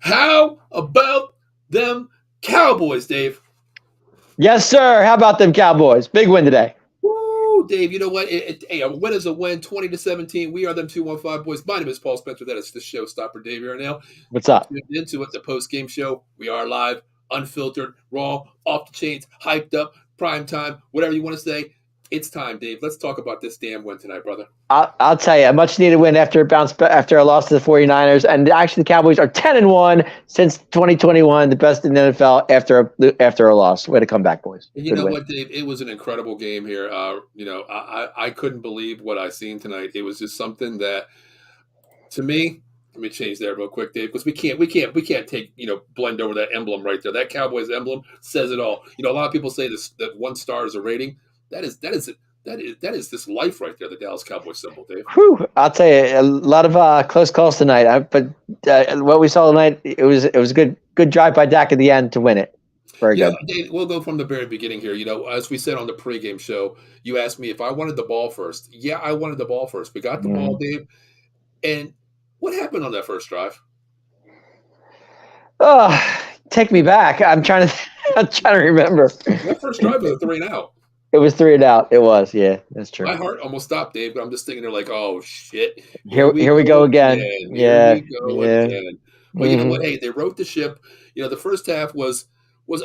How about them Cowboys, Dave? Yes, sir. How about them Cowboys? Big win today. Woo, Dave, you know what? Hey, a win is a win, 20-17. We are them 215 boys. My name is Paul Spencer. That is the showstopper, Dave, here now. What's You're up? tuned into it, the post-game show. We are live, unfiltered, raw, off the chains, hyped up, prime time, whatever you want to say. It's time, Dave. Let's talk about this damn win tonight, brother. I'll tell you, a much needed win after a loss to the 49ers. And actually, the Cowboys are 10-1 since 2021, the best in the NFL after a loss. Way to come back, boys. And you Good know win. what, Dave? It was an incredible game here. I couldn't believe what I seen tonight. It was just something that, to me, let me change that real quick, Dave, because we can't take blend over that emblem right there. That Cowboys emblem says it all. A lot of people say this that 1 star is a rating. That is this life right there. The Dallas Cowboys symbol, Dave. Whew, I'll tell you, a lot of close calls tonight. But what we saw tonight, it was a good drive by Dak at the end to win it. Very good. Dave, we'll go from the very beginning here. As we said on the pregame show, you asked me if I wanted the ball first. Yeah, I wanted the ball first. We got the ball, Dave. And what happened on that first drive? Oh, take me back. I'm trying to remember. That first drive was a 3 and out. It was 3 and out. It was, yeah, that's true. My heart almost stopped, Dave, but I'm just thinking, they're like, oh shit, here we go again. Yeah, here we go again. But you know what? Hey, they wrote the ship. The first half was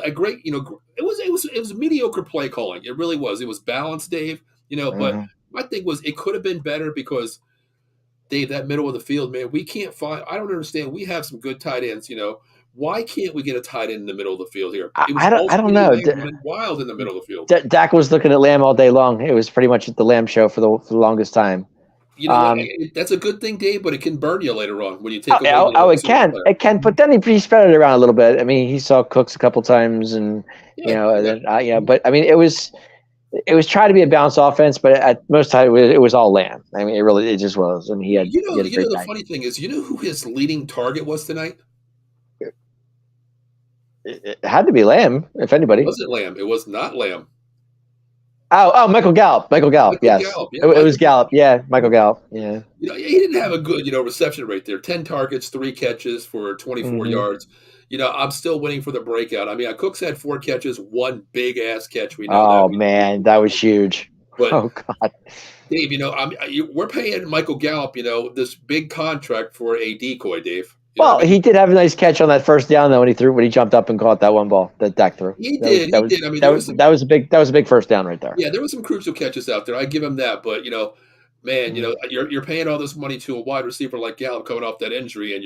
a great. It was mediocre play calling. It really was. It was balanced, Dave. But my thing was, it could have been better because, Dave, that middle of the field, man, we can't find. I don't understand. We have some good tight ends. Why can't we get a tight end in the middle of the field here? I don't know. Wild in the middle of the field. Dak was looking at Lamb all day long. It was pretty much the Lamb show for the longest time. That's a good thing, Dave, but it can burn you later on when you take. It can. But then he spread it around a little bit. I mean, he saw Cooks a couple times, and But I mean, it was trying to be a balanced offense, but at most time it was all Lamb. I mean, it just was, and he had. The funny thing is, who his leading target was tonight? It had to be Lamb, if anybody. Was it Lamb? It was not Lamb. Oh, Michael Gallup. Yes, Gallup, yeah, it was Gallup. Yeah, Michael Gallup. Yeah. He didn't have a good, reception rate there. 10 targets, 3 catches for 24 yards. I'm still waiting for the breakout. I mean, Cooks had 4 catches, 1 big ass catch. We know. Oh man, that was huge. But, oh God, Dave, we're paying Michael Gallup, this big contract for a decoy, Dave. He did have a nice catch on that first down though when he jumped up and caught that one ball that Dak threw. He did. I mean, that was a big first down right there. Yeah, there was some crucial catches out there. I give him that, but man, you're paying all this money to a wide receiver like Gallup coming off that injury, and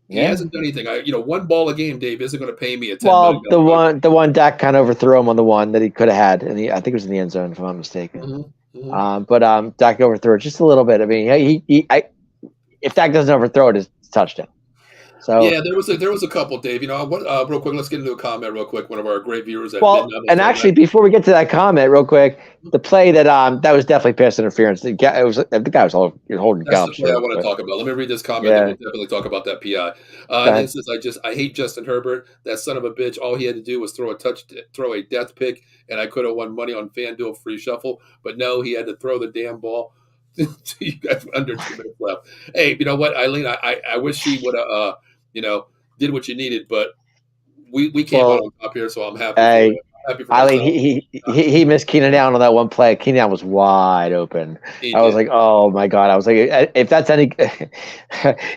he hasn't done anything. 1 ball a game, Dave, isn't going to pay me a $10 million. Well, the one Dak kind of overthrew him on the one that he could have had, and I think it was in the end zone if I'm not mistaken. But Dak overthrew it just a little bit. I mean, if Dak doesn't overthrow it, it's a touchdown. So yeah, there was a couple, Dave. Real quick, let's get into a comment real quick. One of our great viewers. Actually, before we get to that comment, real quick, the play that was definitely pass interference. The guy was holding Gallup. That's the play I want to talk about. Let me read this comment. Yeah. Then we'll definitely talk about that PI. And it says, I hate Justin Herbert. That son of a bitch. All he had to do was throw a death pick, and I could have won money on FanDuel free shuffle. But no, he had to throw the damn ball. You guys under 2 minutes left. Hey, you know what, Eileen? I wish she would have. Did what you needed, but we came out on top here, so I'm happy. Hey, Eileen, he missed Keenan Allen on that one play. Keenan Allen was wide open. I was like, oh my God. I was like, if that's any,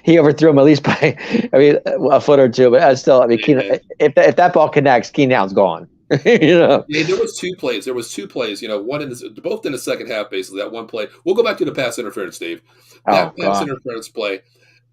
he overthrew him at least by, a foot or two. But still, Keenan, if that ball connects, Keenan Allen's gone. Yeah, there was 2 plays. One both in the second half, basically. That one play. We'll go back to the pass interference, Dave. That pass interference play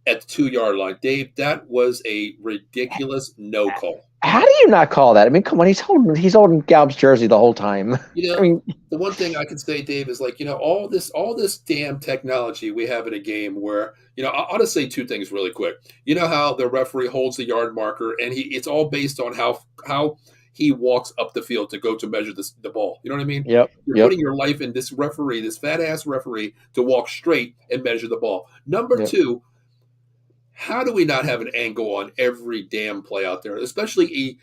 at the 2-yard line, Dave. That was a ridiculous no call. How do you not call that? I mean, come on, he's holding Gallup's jersey the whole time. The one thing I can say, Dave, is all this damn technology we have in a game where I'll just say 2 things really quick. You know how the referee holds the yard marker, and it's all based on how he walks up the field to go to measure the ball. You know what I mean? Yep. You're putting your life in this referee, this fat ass referee, to walk straight and measure the ball. Number 2. How do we not have an angle on every damn play out there? Especially,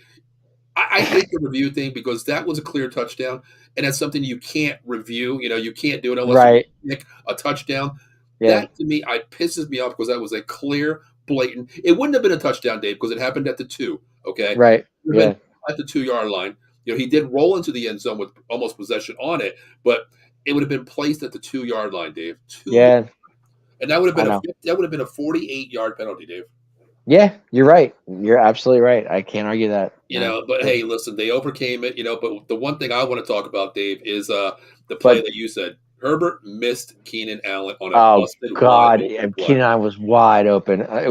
I hate the review thing because that was a clear touchdown, and that's something you can't review. You can't do it unless you pick a touchdown. Yeah. That, to me, pisses me off because that was a clear blatant. It wouldn't have been a touchdown, Dave, because it happened at the 2, okay? It Right. would have Yeah. been at the 2-yard line. He did roll into the end zone with almost possession on it, but it would have been placed at the 2-yard line, Dave. 2 yards. Yeah. And that would I know. have been a 48-yard penalty, Dave. Yeah, you're right. You're absolutely right. I can't argue that. No. But hey, listen, they overcame it, but the one thing I want to talk about, Dave, is the play But that you said. Herbert missed Keenan Allen on a oh busted wide God, open play. Keenan Allen was wide open. It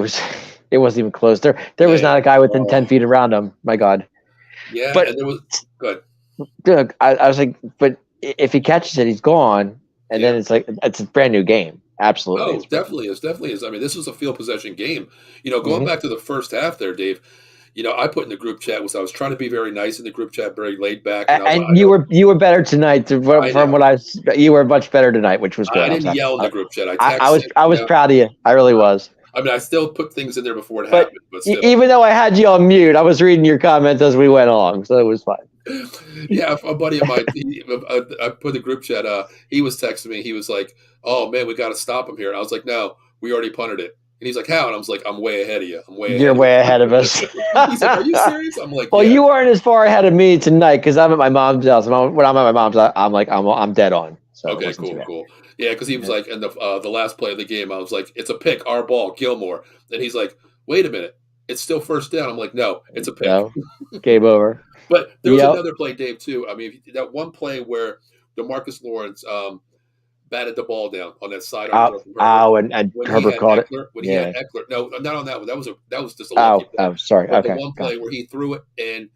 wasn't even close. There was not a guy within 10 feet around him. My God. Yeah, but and there was good. Look, I was like, but if he catches it, he's gone, and then it's a brand new game. Absolutely. Oh, definitely is. I mean, this was a field possession game. Going back to the first half there, Dave. I put in the group chat I was trying to be very nice in the group chat, very laid back. And you were better tonight. You were much better tonight, which was good. I didn't yell in the group chat. I was proud of you. I really was. I mean, I still put things in there before it happened. But still. Even though I had you on mute, I was reading your comments as we went along, so it was fine. Yeah, a buddy of mine, I put the group chat. He was texting me. He was like, "Oh man, we got to stop him here." And I was like, "No, we already punted it." And he's like, "How?" And I was like, "I'm way ahead of you. You're way ahead of us." He's like, "Are you serious?" I'm like, "Well, yeah. You weren't as far ahead of me tonight because I'm at my mom's house. When I'm at my mom's, I'm dead on." So okay, cool. Yeah, because he was like, in the last play of the game, I was like, "It's a pick, our ball, Gilmore." And he's like, "Wait a minute, it's still first down." I'm like, "No, it's a pick." No, game over. But there was another play, Dave, too. I mean, that one play where DeMarcus Lawrence batted the ball down on that side. And Herbert caught it. When he had Eckler. No, not on that one. That was just a lucky play. Oh, sorry. But okay. The one play where he threw it and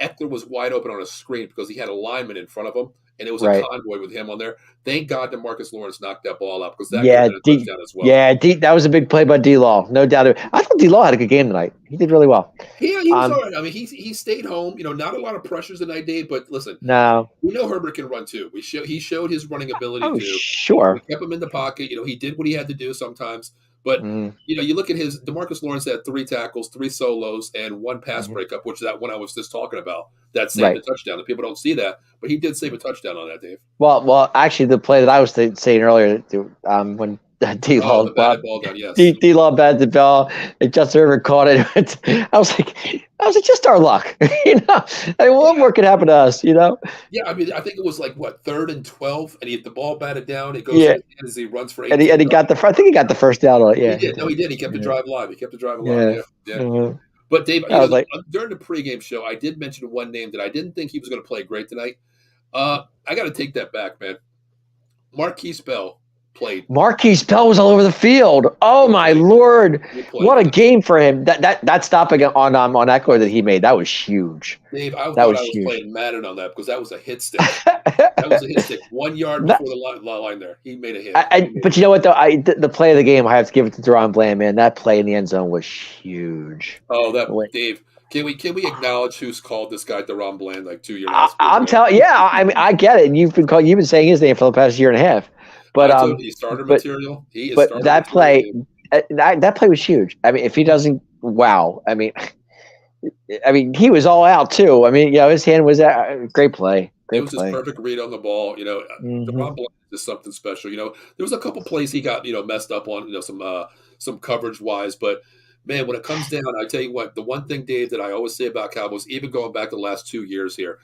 Eckler was wide open on a screen because he had a lineman in front of him, and it was a convoy with him on there. Thank God DeMarcus Lawrence knocked that ball out because that could have been a touchdown as well. Yeah, that was a big play by D-Law. No doubt. I thought D-Law had a good game tonight. He did really well. Yeah, he was all right. I mean, he stayed home. Not a lot of pressures tonight, Dave. But listen, no, we know Herbert can run too. He showed his running ability too. Sure. We kept him in the pocket. He did what he had to do sometimes. But you look at his DeMarcus Lawrence had 3 tackles, 3 solos, and 1 pass breakup, which is that one I was just talking about. That saved a touchdown. The people don't see that, but he did save a touchdown on that, Dave. Well, actually, the play that I was saying earlier, when D-Law batted ball down, yes. D-Law batted the ball, and Justin Herbert caught it. I was like, just our luck, what more could happen to us, Yeah, I mean, I think it was like 3rd and 12, and the ball batted down. It goes as he runs for 8. And he got I think he got the first down on it. Yeah, he did. No, he did. He kept the drive alive. Yeah. But Dave, during the pregame show, I did mention one name that I didn't think he was going to play great tonight. I got to take that back, man. Marquise Bell played. Marquise Bell was all over the field. Oh my Lord! What a game for him! That stopping on Eckler that he made, that was huge. Dave, I thought I was playing Madden on that because that was a hit stick. That was a hit stick. 1 yard before the line there, he made a hit. But you know what though? The play of the game, I have to give it to Deron Bland, man. That play in the end zone was huge. Oh, Dave. Can we acknowledge who's called this guy Deron Bland like 2 years? I'm telling. Yeah, I mean, I get it. And you've been saying his name for the past year and a half. But he's starter material. He is. But that play, that play was huge. I mean, if he doesn't, wow. I mean, he was all out too. I mean, his hand was great play. It was his perfect read on the ball. Deron Bland is something special. There was a couple plays he got messed up on. Some coverage wise, but. Man, when it comes down, I tell you what, the one thing, Dave, that I always say about Cowboys, even going back the last 2 years here,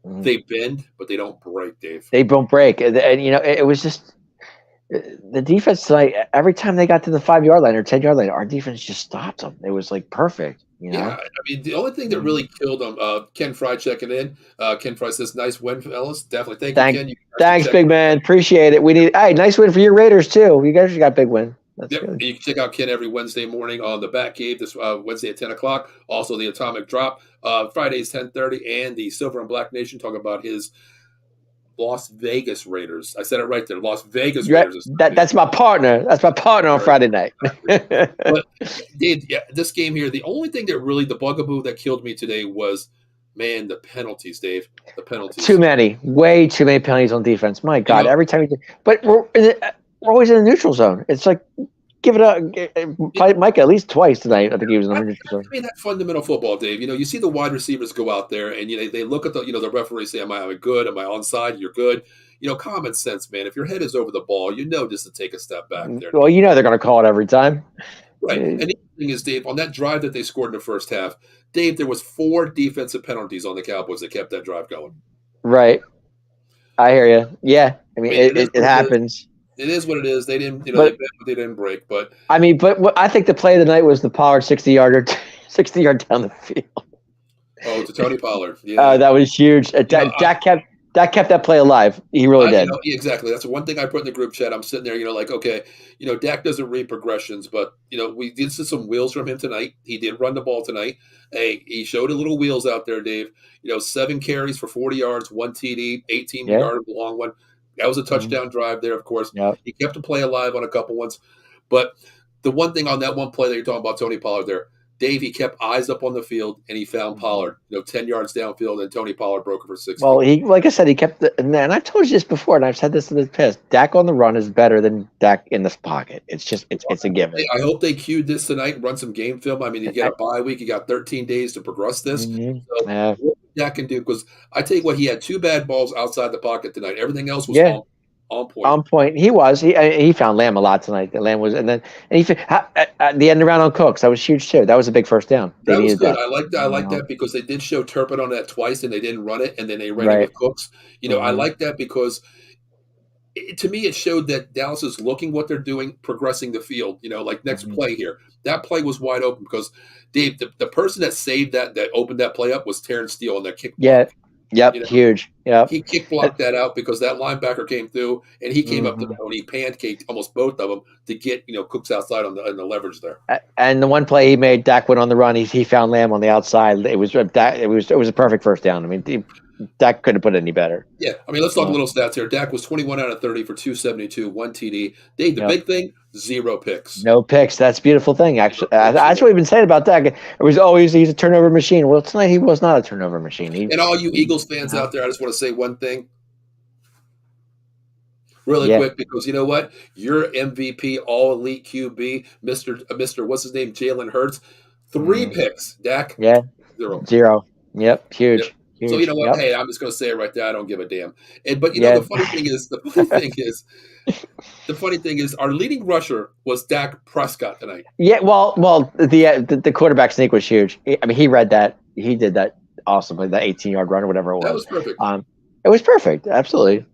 they bend, but they don't break, Dave. They don't break. And it was just the defense tonight, every time they got to the 5-yard line or 10-yard line, our defense just stopped them. It was like perfect. Yeah, I mean, the only thing that really killed them, Ken Fry checking in. Ken Fry says, nice win, fellas. Definitely. Thank you, Ken. Thanks, big man. Appreciate it. Nice win for your Raiders, too. You guys got a big win. That's good. You can check out Ken every Wednesday morning on the Batcave this Wednesday at 10 o'clock. Also, the Atomic Drop Fridays 10:30, and the Silver and Black Nation talking about his Las Vegas Raiders. I said it right there, Las Vegas Raiders. That's my partner. That's my partner on Friday night. But Dave, this game here, the only thing that really the bugaboo that killed me today was, man, the penalties, Dave. The penalties. Too many, way too many penalties on defense. My God, every time but we're always in the neutral zone. It's like, give it up. Mike at least twice tonight. I think he was in the neutral zone. I mean, that fundamental football, Dave. You see the wide receivers go out there and they look at the referee say, am I good? Am I onside? You're good. Common sense, man. If your head is over the ball, just to take a step back there. Well, they're going to call it every time. Right, and the thing is, Dave, on that drive that they scored in the first half, Dave, there was 4 defensive penalties on the Cowboys that kept that drive going. Right. I hear you. Yeah. I mean, It is it what it is. happens. It is what it is. They didn't, they But bet, but they didn't break. But I mean, but what I think the play of the night was the Pollard 60-yarder, 60-yard down the field. to Tony Pollard, yeah, That was huge. you know, Dak kept that play alive. He really did. exactly. That's the one thing I put in the group chat. I'm sitting there, like, okay, Dak doesn't read progressions, but we did see some wheels from him tonight. He did run the ball tonight. Hey, he showed a little wheels out there, Dave. 7 carries for 40 yards, 1 TD, 18 Yeah. yard long one. That was a touchdown drive there, of course. Yep. He kept the play alive on a couple ones. But the one thing on that one play that you're talking about, Tony Pollard there, Dave, he kept eyes up on the field, and he found Pollard, 10 yards downfield, and Tony Pollard broke it for 60. Well, like I said, he kept and I've told you this before, and I've said this in the past. Dak on the run is better than Dak in the pocket. It's just it's a given. I hope they cued this tonight and run some game film. I mean, you got a bye week, you got 13 days to progress this. Mm-hmm. So what Dak can do, because I tell you what, he had 2 bad balls outside the pocket tonight. Everything else was on point. On point. He found Lamb a lot tonight. The Lamb was, and he the end around on Cooks. That was huge too. That was a big first down. That was good. I like that because they did show Turpin on that twice, and they didn't run it, and then they ran it with Cooks. I like that because to me it showed that Dallas is looking what they're doing, progressing the field. Like next play here, that play was wide open because Dave, the person that saved that opened that play up was Terrence Steele on that kick block. Yep, huge. Yep. He kick blocked that out because that linebacker came through and he came up to the he pancaked almost both of them to get Cooks outside on the leverage there. And the one play he made, Dak went on the run. He found Lamb on the outside. It was a perfect first down. I mean, Dak couldn't put it any better. Yeah, I mean, let's talk a little stats here. Dak was 21 out of 30 for 272, 1 TD. Dave, the big thing, 0 picks. No picks. That's a beautiful thing, actually. That's what we've been saying about Dak. It was always he's a turnover machine. Well, tonight he was not a turnover machine. And all you Eagles fans out there, I just want to say one thing really quick, because you know what? Your MVP, all elite QB, Mr. What's his name? Jalen Hurts, 3 picks. Dak, 0. Yep, huge. Yep. So you know what? Hey, I'm just going to say it right there. I don't give a damn. But the funny thing is, our leading rusher was Dak Prescott tonight. Yeah, well, the quarterback sneak was huge. I mean, he read that. He did that awesomely. That 18-yard run or whatever it was. That was perfect. It was perfect. Absolutely.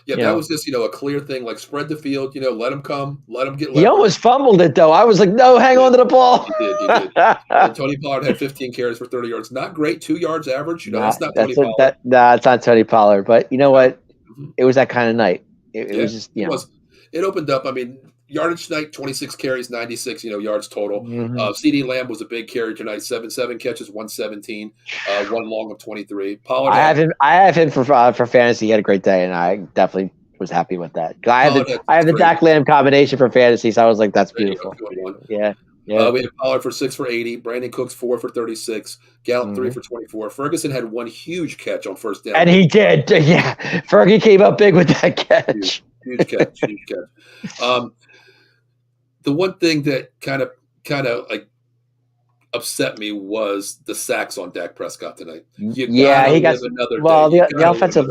Yeah, that was just a clear thing. Like spread the field. Let him come. Let him get. He almost fumbled it though. I was like, no, hang on to the ball. He did. And Tony Pollard had 15 carries for 30 yards. Not great. 2 yards average. That's not Tony Pollard. It's not Tony Pollard. But you know what? It was that kind of night. It was just It opened up. I mean, yardage tonight, 26 carries, 96 yards total. CeeDee Lamb was a big carry tonight. 7 catches, 117, 1 long of 23. Pollard. I have him for fantasy. He had a great day, and I definitely was happy with that. I have the Dak Lamb combination for fantasy, so I was like, that's beautiful. Yeah. We had Pollard for 6 for 80. Brandon Cooks 4 for 36. Gallup 3 for 24. Ferguson had 1 huge catch on first down, and he did. Yeah, Fergie came up big with that catch. Huge catch. The one thing that kind of like upset me was the sacks on Dak Prescott tonight. He got the offensive.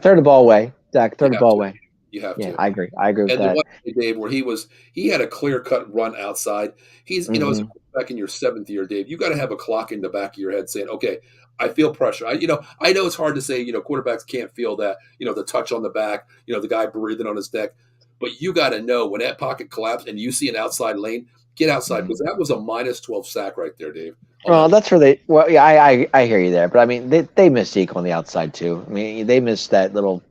Throw the ball away, Dak. Throw the ball away. You have to. I agree with that. And the one day, Dave, where he had a clear-cut run outside. He's, as a quarterback in your 7th year, Dave, you got to have a clock in the back of your head saying, okay, I feel pressure. I know it's hard to say, quarterbacks can't feel that, the touch on the back, the guy breathing on his neck. But you got to know when that pocket collapsed and you see an outside lane, get outside, because that was a -12 sack right there, Dave. Well, that's where they. Well, yeah, I hear you there, but I mean, they missed Zeke on the outside too. I mean, they missed that little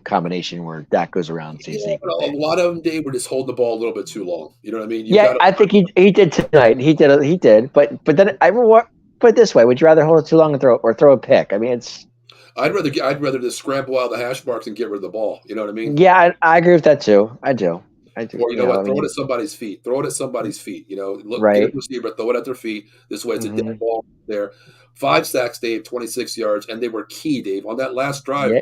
combination where Dak goes around and sees Zeke. A lot of them, Dave, were just holding the ball a little bit too long. You know what I mean? I think he did tonight. He did. But then I put it this way: would you rather hold it too long and throw a pick? I mean, it's. I'd rather just scramble out of the hash marks and get rid of the ball. You know what I mean? Yeah, I agree with that too. I do. Or throw it at somebody's feet. Throw it at somebody's feet. Look, get a receiver, throw it at their feet. This way, it's a dead ball there. 5 sacks, Dave, 26 yards, and they were key, Dave, on that last drive. Yeah.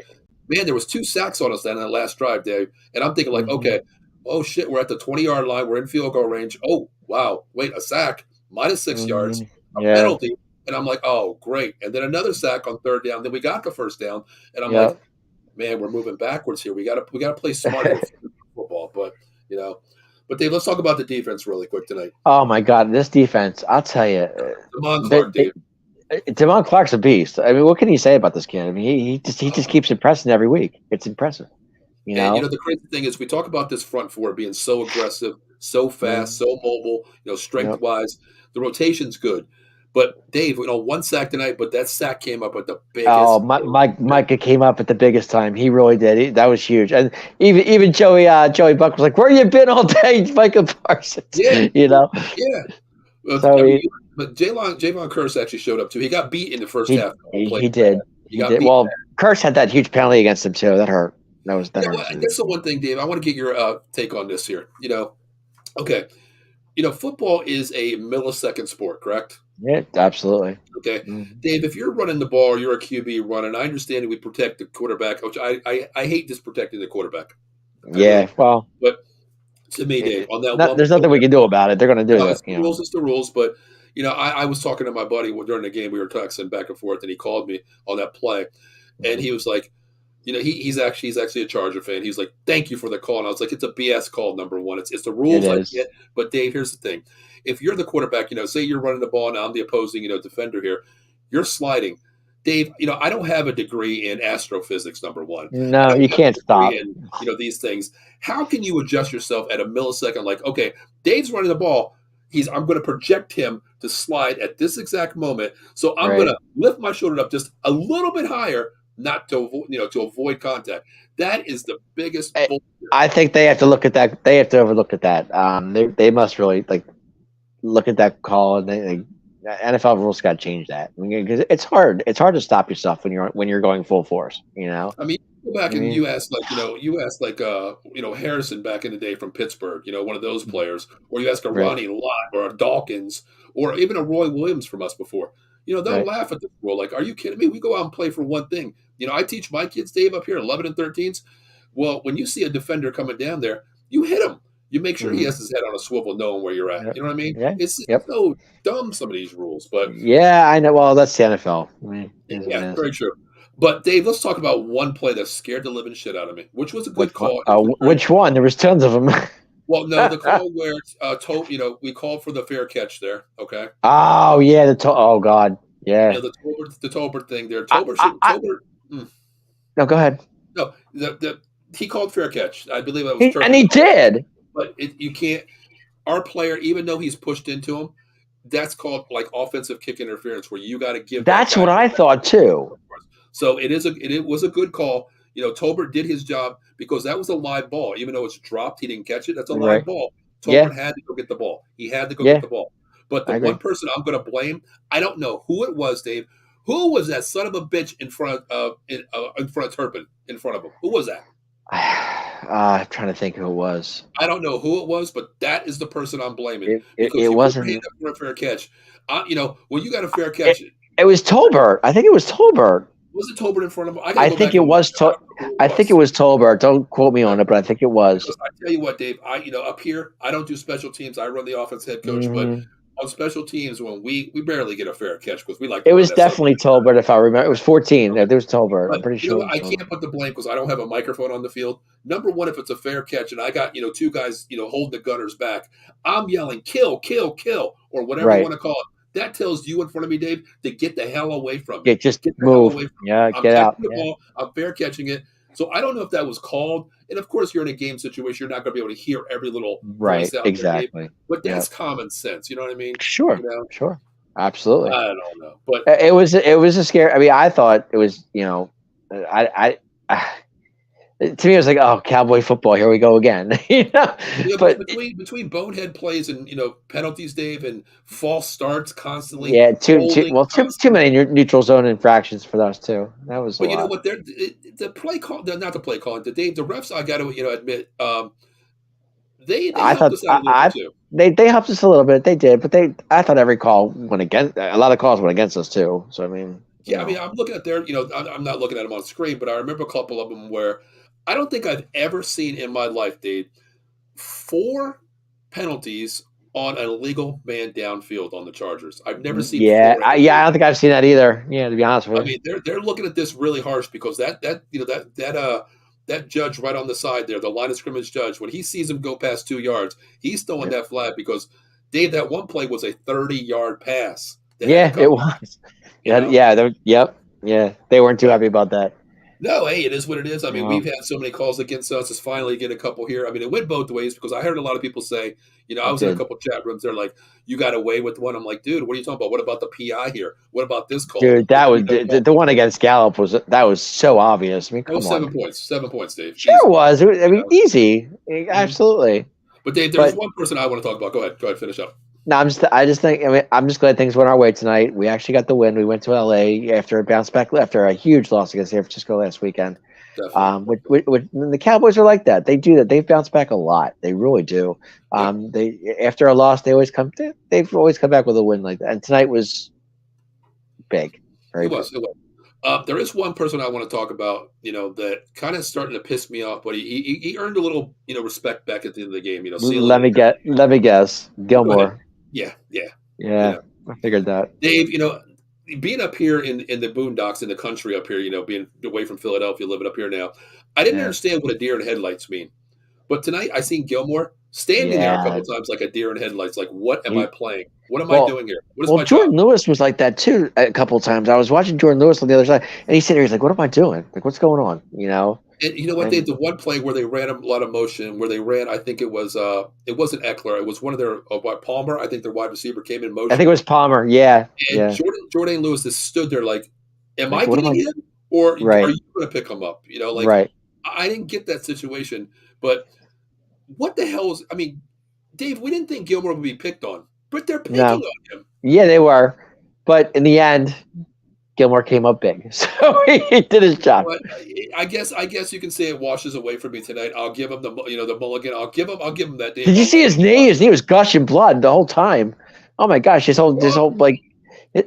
Man, there was 2 sacks on us then on that last drive, Dave, and I'm thinking like, okay, oh shit, we're at the 20-yard line, we're in field goal range. Oh wow, wait, a sack, -6 yards, a penalty, and I'm like, oh great, and then another sack on 3rd down. Then we got the 1st down, and I'm like, man, we're moving backwards here. We got to play smarter football, but But Dave, let's talk about the defense really quick tonight. Oh my God, this defense! I'll tell you, Damon Clark, Dave. Damon Clark's a beast. I mean, what can you say about this kid? I mean, he just keeps impressing every week. It's impressive. And the crazy thing is, we talk about this front four being so aggressive, so fast, so mobile. Strength wise, the rotation's good. But Dave, one sack tonight, but that sack came up at the biggest. Oh, Micah came up at the biggest time. He really did. That was huge. And even Joey Buck was like, "Where you been all day, Micah Parsons?" Yeah, Yeah. But Javon Curse actually showed up too. He got beat in the first half. He did. He did. Well, Curse had that huge penalty against him too. That hurt. That hurt. That's the one thing, Dave. I want to get your take on this here. Okay. Football is a millisecond sport, correct? Yeah, absolutely. Okay. Mm-hmm. Dave, if you're running the ball or you're a QB running, I understand that we protect the quarterback, which I hate just protecting the quarterback. But to me, Dave, on that there's nothing we can do about it. They're going to do it. It's the rules. But, I was talking to my buddy during the game. We were texting back and forth, and he called me on that play. And he was like, he's actually a Charger fan. He's like, "Thank you for the call." And I was like, "It's a BS call, number one. It's the rules I get." But Dave, here's the thing: if you're the quarterback, say you're running the ball, and I'm the opposing, defender here, you're sliding. Dave, I don't have a degree in astrophysics, number one. No, you can't stop. In, these things. How can you adjust yourself at a millisecond? Like, okay, Dave's running the ball. I'm going to project him to slide at this exact moment. So I'm going to lift my shoulder up just a little bit higher. Not to avoid contact. That is the biggest. I think they have to look at that. They have to overlook at that. They must really look at that call, and NFL rules got to change that because it's hard. It's hard to stop yourself when you're going full force. I mean, go back and you asked Harrison back in the day from Pittsburgh. One of those players, or you ask a Ronnie Lott or a Dawkins or even a Roy Williams from us before. They'll laugh at this rule. Like, are you kidding me? We go out and play for one thing. I teach my kids, Dave, up here, 11 and 13s. Well, when you see a defender coming down there, you hit him. You make sure he has his head on a swivel, knowing where you're at. You know what I mean? Yeah. It's so dumb, some of these rules. But yeah, I know. Well, that's the NFL. Very true. But Dave, let's talk about one play that scared the living shit out of me, which was a good call. Which one? There was tons of them. Well, no, the call where we called for the fair catch there. Okay. Oh yeah, oh God, yeah. The Tolbert thing there. No, go ahead. No, he called fair catch. I believe that was and he did. But you can't. Our player, even though he's pushed into him, that's called like offensive kick interference, where you got to give. That's what I thought too. So it was a good call. Tolbert did his job because that was a live ball. Even though it's dropped, he didn't catch it. That's a live ball. Tolbert had to go get the ball. He had to go get the ball. But the one person I'm going to blame, I don't know who it was, Dave. Who was that son of a bitch in front of Turpin? In front of him, who was that? I'm trying to think who it was. I don't know who it was, but that is the person I'm blaming. It wasn't for a fair catch. When you got a fair catch, it was Tolbert. I think it was Tolbert. Was it Tolbert in front of him? I think it was. I think it was Tolbert. Don't quote me on it, but I think it was. I tell you what, Dave. Up here, I don't do special teams. I run the offense head coach, but on special teams, when we barely get a fair catch because we like. It was definitely Tolbert, if I remember. It was 14. There was Tolbert. I'm pretty sure. I can't put the blame because I don't have a microphone on the field. Number one, if it's a fair catch and I got two guys holding the gunners back, I'm yelling kill, kill, kill, or whatever you want to call it. That tells you in front of me, Dave, to get the hell away from me. Just move. Get out. Ball, I'm fair catching it. So I don't know if that was called. And of course, you're in a game situation. You're not going to be able to hear every little voice out exactly. There, but that's common sense. You know what I mean? Sure. Sure. Absolutely. I don't know, but it was a scare. I mean, I thought it was. To me, it was like, oh, Cowboy football. Here we go again. But between bonehead plays and penalties, Dave, and false starts constantly. Yeah, too many neutral zone infractions for us too. That was. But you know what? The play call, not the play calling. The refs. I got to admit, they helped us out a little bit too. They helped us a little bit. They did, but I thought every call went against. A lot of calls went against us too. So I mean. Yeah, I mean, I'm looking at their. I'm not looking at them on screen, but I remember a couple of them where. I don't think I've ever seen in my life, Dave, 4 penalties on an illegal man downfield on the Chargers. I've never seen. Yeah, I don't think I've seen that either. Yeah, to be honest with you. I mean, they're looking at this really harsh because that that judge right on the side there, the line of scrimmage judge, when he sees him go past 2 yards, he's throwing that flag because, Dave, that one play was a 30-yard pass that had to Yeah, come it back, was. you know? Yep. Yeah, they weren't too But happy about that. no, hey, it is what it is. I mean, No, we've had so many calls against us. It's finally get a couple here. I mean, it went both ways because I heard a lot of people say, I it was in a did. couple chat rooms. They're like, "You got away with one." I'm like, "Dude, what are you talking about? What about the PI here? What about this call? Dude, What that do was you have the one against Gallup was so obvious. I mean, That was come on. 7 points. 7 points, Dave. Sure Easy. it was. I mean, You easy. Mhm. Absolutely. But Dave, there's But one person I want to talk about. Go ahead. Go ahead. Finish up. no, I just think. I mean, I'm just glad things went our way tonight. We actually got the win. We went to LA after a bounce back after a huge loss against San Francisco last weekend. Definitely. The Cowboys are like that. They do that. They've bounced back a lot. They really do. Yep. They after a loss, they've always come back with a win like that. And tonight was big, It very big. was. It was. There is one person I want to talk about, that kind of starting to piss me off, but he earned a little, respect back at the end of the game. Seeing a little. Let me guess. Go ahead. Gilmore. Yeah, yeah. You Yeah, know, I figured that. Dave. Being up here in the boondocks in the country up here, being away from Philadelphia, living up here now, I didn't Yeah, understand what a deer in headlights mean. But tonight I seen Gilmore standing there a couple yeah. of times like a deer in headlights. Like, what am I He playing? What am I well, doing here? What is well. my job? Jordan Lewis was like that too a couple of times. I was watching Jordan Lewis on the other side, and he said he was like, "What am I doing? Like, what's going on?" And you know what? They And the one play where they ran a lot of motion, where they ran. I think it wasn't Eckler. It was one of their what Palmer. I think their wide receiver came in I think it motion, was Palmer. Yeah, and yeah. Jordan Lewis just stood there like, "Am I Like, what am getting I? him, or are Right, you going to pick him up?" Like right. I didn't get that situation. But what the hell is? I mean, Dave, we didn't think Gilmore would be picked on, but they're picking No, on him. yeah, they were, but in the end, Gilmore came up big, so he did his job. But I guess you can say it washes away from me tonight. I'll give him the mulligan. I'll give him that, Dave. Did you I'll see let him his knee? His knee was gushing blood the whole time. Oh my gosh, this whole like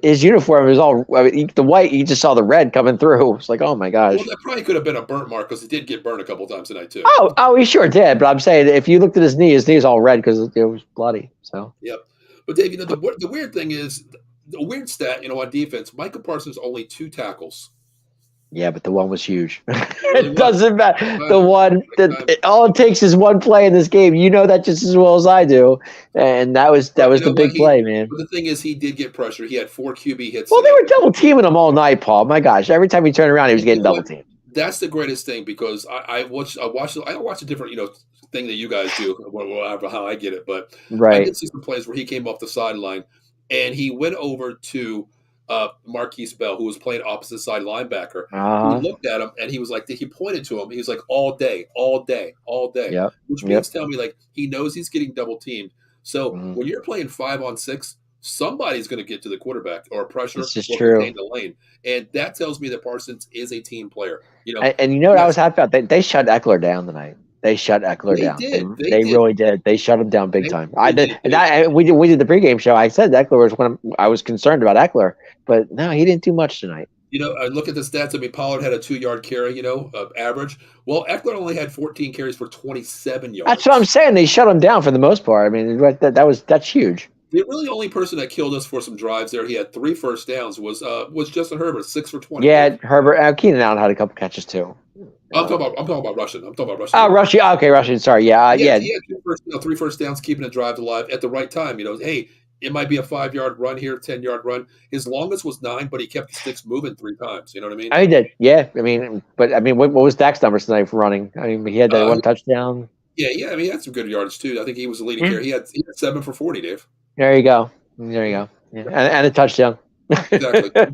his uniform is all I mean, the white. You just saw the red coming through. It's like, oh my Well, gosh. that probably could have been a burnt mark because he did get burned a couple times tonight too. Oh, he sure did. But I'm saying if you looked at his knee is all red because it was bloody. So Yep. But Dave, the weird thing is the weird stat. On defense, Micah Parsons only 2 tackles. yeah, but the one was huge. It really It was. doesn't matter. The one Big time. all it takes is one play in this game. You know that just as well as I do. And that But was you know the what? big play, man. But the thing is, he did get pressure. He had 4 QB hits Well, they tonight. were double teaming him all night, Paul. My gosh, every time he turned around, he was And you getting know double what? teamed. That's the greatest thing because I watch a different thing that you guys do, whatever how I get it, but I Right. did see some plays where he came off the sideline and he went over to Marquise Bell, who was playing opposite side linebacker. He Uh huh. looked at him and he was like, he pointed to him. He was like, all day, all day, all day, Yep. which Yep. means tell me like he knows he's getting double teamed. So Mhm. when you're playing 5-on-6, somebody's going to get to the quarterback or pressure This is or true. contain the lane. And that tells me that Parsons is a team player. And you know what I Yes, was happy about? They shut Eckler down tonight. They shut Eckler they down. did. They They did. really did. They shut him down big They time. I really did, did, and Dave. we did the pregame show. I said Eckler was one. I was concerned about Eckler, but no, he didn't do much tonight. I look at the stats. I mean, Pollard had a 2-yard carry, average. Well, Eckler only had 14 carries for 27 That's what I'm yards. saying. They shut him down for the most part. I mean, that's huge. The really only person that killed us for some drives there, he had 3 first downs, was Justin Herbert, 6 for 20, Dave. Yeah, Herbert, Keenan Allen had a couple catches too. I'm talking about Russian. I'm talking about Russian Oh, here. Rushy. Okay, Rushy. Sorry. Yeah, yeah. He had 3 first downs, keeping a drive alive at the right time. Hey, it might be a 5-yard run here, 10-yard run. His longest was 9, but he kept the sticks moving 3 times. You know what I mean? I did. Yeah. What was Dak's numbers tonight for running? I mean, he had that Uh, one touchdown. yeah. I mean, he had some good yards too. I think he was the leading Yeah. carry. He had 7 for 40, Dave. There you go. There you go. Yeah. And a touchdown. Exactly. I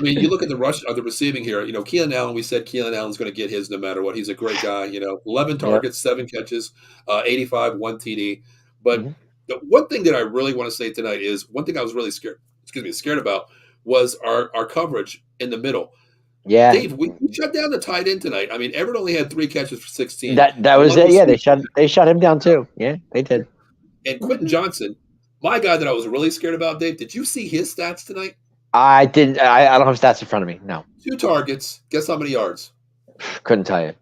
mean, you look at the receiving here. Keelan Allen. We said Keelan Allen's going to get his no matter what. He's a great guy. 11 Yep. targets, 7 catches, 85, 1 TD. But Hmm. the one thing that I really want to say tonight is one thing I was really scared about was our coverage in the middle. Yeah. Dave, we shut down the tight end tonight. I mean, Everett only had 3 catches for 16. That was One it. was Yeah, 3 they shut him down too. Yeah, they did. and Quentin Johnson, my guy that I was really scared about, Dave. Did you see his stats tonight? I didn't. I don't have stats in front of me. No, 2 targets. Guess how many yards? couldn't tell you.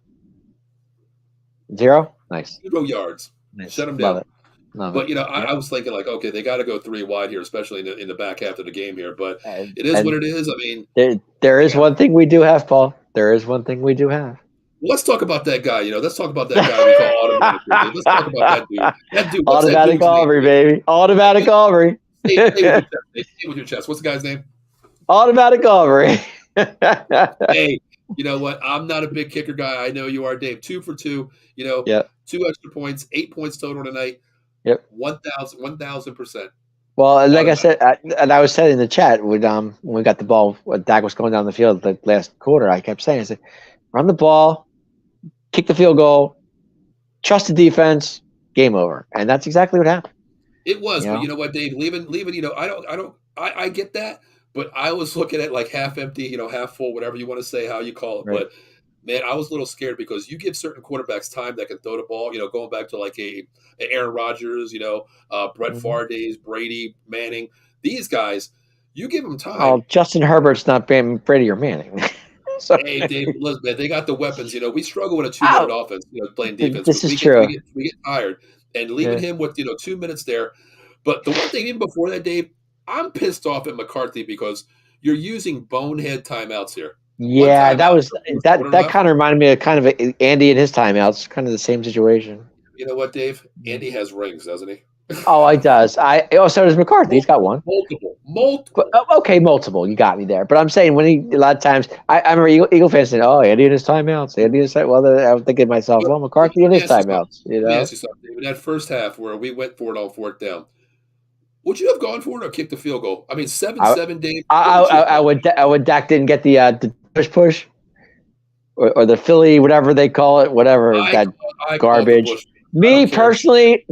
0. Nice. 0 yards. Nice. Shut him Love down. it. Love But it. I was thinking like, okay, they got to go 3 wide here, especially in the back half of the game here. But And, it is what and it is. I mean, there is yeah, one thing we do have, Paul. There is one thing we do have. let's talk about that guy. Let's talk about that guy we call automatic. Let's talk about that dude. That dude. What's that Automatic dude's name? Aubrey, baby. Automatic Aubrey. Say with your chest. Say with your chest. What's the guy's name? Automatic Aubrey. Hey, you know what? I'm not a big kicker guy. I know you are, Dave. 2 for 2. Yep. 2 extra points, 8 points total tonight. Yep. 1,000%. Well, like I said, and I was saying in the chat when we got the ball, when Dak was going down the field the last quarter, I kept saying, I said, run the ball, kick the field goal, trust the defense, game over. And that's exactly what happened. It was, but you know what, Dave? Leaving. I get that, but I was looking at like half empty, half full, whatever you want to say, how you call it. Right. But man, I was a little scared because you give certain quarterbacks time that can throw the ball. Going back to like a Aaron Rodgers, Brett Favre days, Brady, Manning. These guys, you give them time. Oh, Justin Herbert's not being Brady or Manning. So, hey, Dave, listen, man, they got the weapons. We struggle with a 2-minute offense, playing defense. This is true. We get tired, and leaving him with 2 minutes there. But the one thing, even before that, Dave, I'm pissed off at McCarthy because you're using bonehead timeouts here. Yeah, that kind of reminded me of kind of Andy and his timeouts, kind of the same situation. You know what, Dave? Andy has rings, doesn't he? Oh, he does. So does McCarthy. He's got one. Multiple. Okay, multiple. You got me there. But I'm saying a lot of times, I remember Eagle fans saying, "Oh, Andy and his timeouts." Andy and his well, I was thinking to myself, "Well, McCarthy and his timeouts." Yes, in that first half where we went for it on fourth down, would you have gone for it or kicked the field goal? I mean, 7-7, Dave. I would. Dak didn't get the push, or the Philly, whatever they call it, whatever that garbage. Me personally,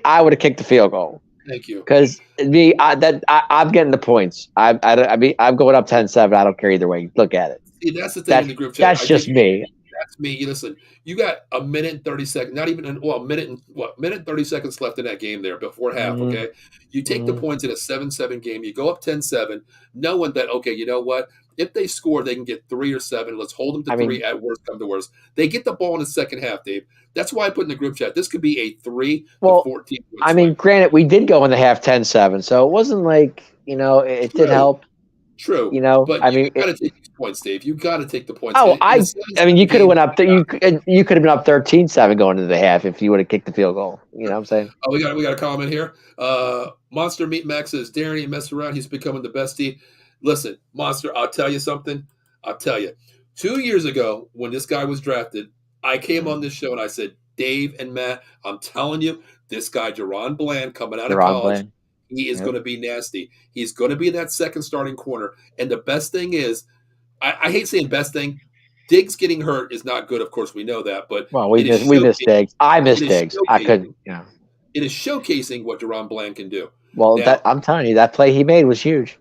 I would have kicked the field goal. Thank you. Because I'm getting the points. I'm going up 10-7. I don't care either way. Look at it. See, that's the thing in the group chat. That's just me. That's me. You listen. You got a minute and 30 seconds. Not even a minute and 30 seconds left in that game there before half. Okay, you take the points in a 7-7 game. You go up 10-7, knowing that you know what? If they score, they can get 3 or 7. Let's hold them to 3 at worst come to worst. They get the ball in the second half, Dave. That's why I put in the group chat. This could be a 3 to 14. I mean, granted, we did go in the half 10-7, so it wasn't like it did help. True. But you got to take these points, Dave. You got to take the points. Oh, I mean, you could have went up. You could have been up 13-7 going into the half if you would have kicked the field goal. You know what I'm saying? Oh, we got a comment here. Monster Meat Max says, Darren, he messed around. He's becoming the bestie. Listen, Monster, I'll tell you something. 2 years ago, when this guy was drafted, I came on this show and I said, Dave and Matt, I'm telling you, this guy, Jaron Bland, coming out of college, he is going to be nasty. He's going to be that second starting corner. And the best thing is, I hate saying best thing, Diggs getting hurt is not good. Of course, we know that. But we missed Diggs. I missed Diggs. I couldn't. Yeah. It is showcasing what Jaron Bland can do. Well, I'm telling you, that play he made was huge.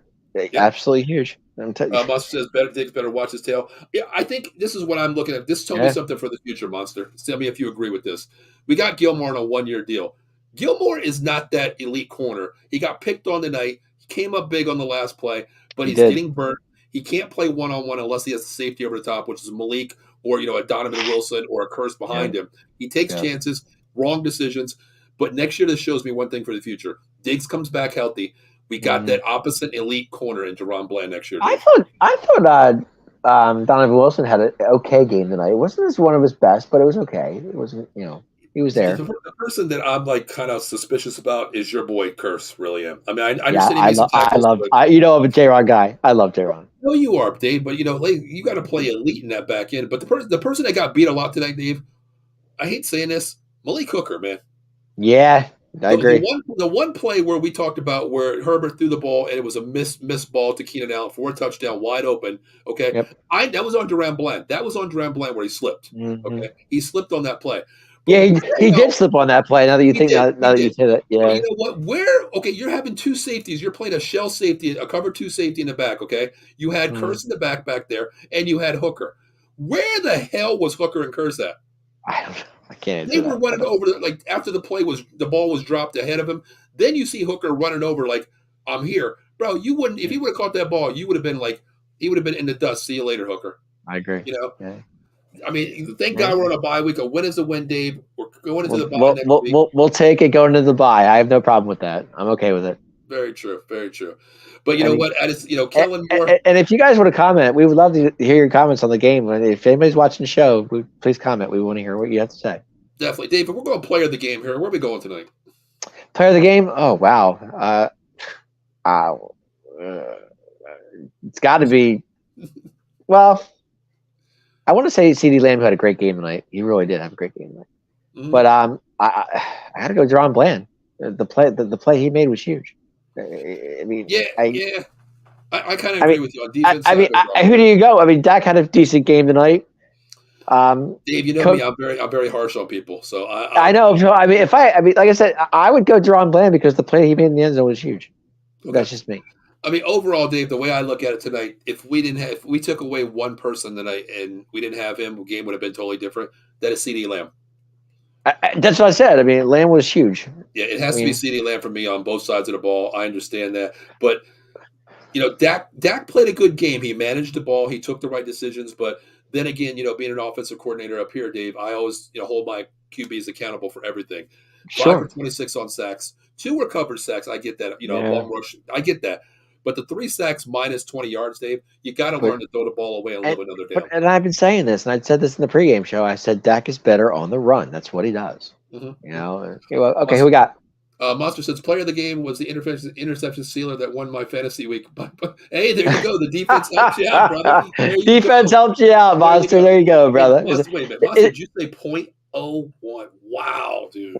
Absolutely huge. Monster says, Diggs better watch his tail. Yeah, I think this is what I'm looking at. This told me something for the future, Monster. Tell me if you agree with this. We got Gilmore on a 1-year deal. Gilmore is not that elite corner. He got picked on tonight. He came up big on the last play, but he's getting burnt. He can't play one-on-one unless he has the safety over the top, which is Malik or a Donovan Wilson or a Curse behind him. He takes chances, wrong decisions. But next year, this shows me one thing for the future. Diggs comes back healthy. We got that opposite elite corner in Jaron Bland next year. I thought Donovan Wilson had an okay game tonight. It wasn't one of his best, but it was okay. It wasn't, he was there. The person that I'm kind of suspicious about is your boy Curse. Really am. I mean, I understand. I'm a J-Ron guy. I love J-Ron. No, you are, Dave. But you got to play elite in that back end. But the person that got beat a lot tonight, Dave. I hate saying this, Malik Hooker, man. Yeah, I agree. The one play where we talked about where Herbert threw the ball and it was a missed ball to Keenan Allen for a touchdown, wide open. Okay, that was on Jaron Bland. That was on Jaron Bland where he slipped. Okay, he slipped on that play. But he did slip on that play. Now that you think, now that you say that, you know what? You're having two safeties. You're playing a shell safety, a cover 2 safety in the back. Okay, you had Curse in the back there, and you had Hooker. Where the hell was Hooker and Curse at? I don't know. I can't. They were running over after the ball was dropped ahead of him. Then you see Hooker running over like, I'm here, bro. You wouldn't if he would have caught that ball. You would have been he would have been in the dust. See you later, Hooker. I agree. I mean, thank God we're on a bye week. A win is a win, Dave. We're going into the bye next week. We'll take it going into the bye. I have no problem with that. I'm okay with it. Very true. Very true. But you I know mean, what? Kellen Moore. and if you guys want to comment, we would love to hear your comments on the game. If anybody's watching the show, please comment. We want to hear what you have to say. Definitely, David. We're going player of the game here. Where are we going tonight? Player of the game? Oh wow. Uh, it's got to be. Well, I want to say CeeDee Lamb had a great game tonight. He really did have a great game tonight. Mm-hmm. But I had to go Deron Bland. The play he made was huge. I mean, yeah. I kind of agree with you on defense. Who do you go? I mean, Dak had a decent game tonight. Dave, you know me. I'm very harsh on people. So I know. I mean, like I said, I would go Deron Bland because the play he made in the end zone was huge. Okay. That's just me. I mean, overall, Dave, the way I look at it tonight, if we took away one person tonight and we didn't have him, the game would have been totally different. That is CeeDee Lamb. That's what I said. I mean, Lamb was huge. Yeah, it has to be CeeDee Lamb for me on both sides of the ball. I understand that, but Dak played a good game. He managed the ball. He took the right decisions. But then again, being an offensive coordinator up here, Dave, I always hold my QBs accountable for everything. Sure. 5 for 26 on sacks, 2 recovered sacks. I get that. Ball rush. I get that. But the 3 sacks minus 20 yards, Dave, you got to learn to throw the ball away and live another down. And I've been saying this, and I said this in the pregame show. I said Dak is better on the run. That's what he does. Mm-hmm. Okay, who we got? Monster says player of the game was the interception sealer that won my fantasy week. Hey, there you go. The defense helps you out, brother. Defense helps you out, Monster. There you go, brother. Wait a minute. Monster, did you say 0.01? Wow, dude.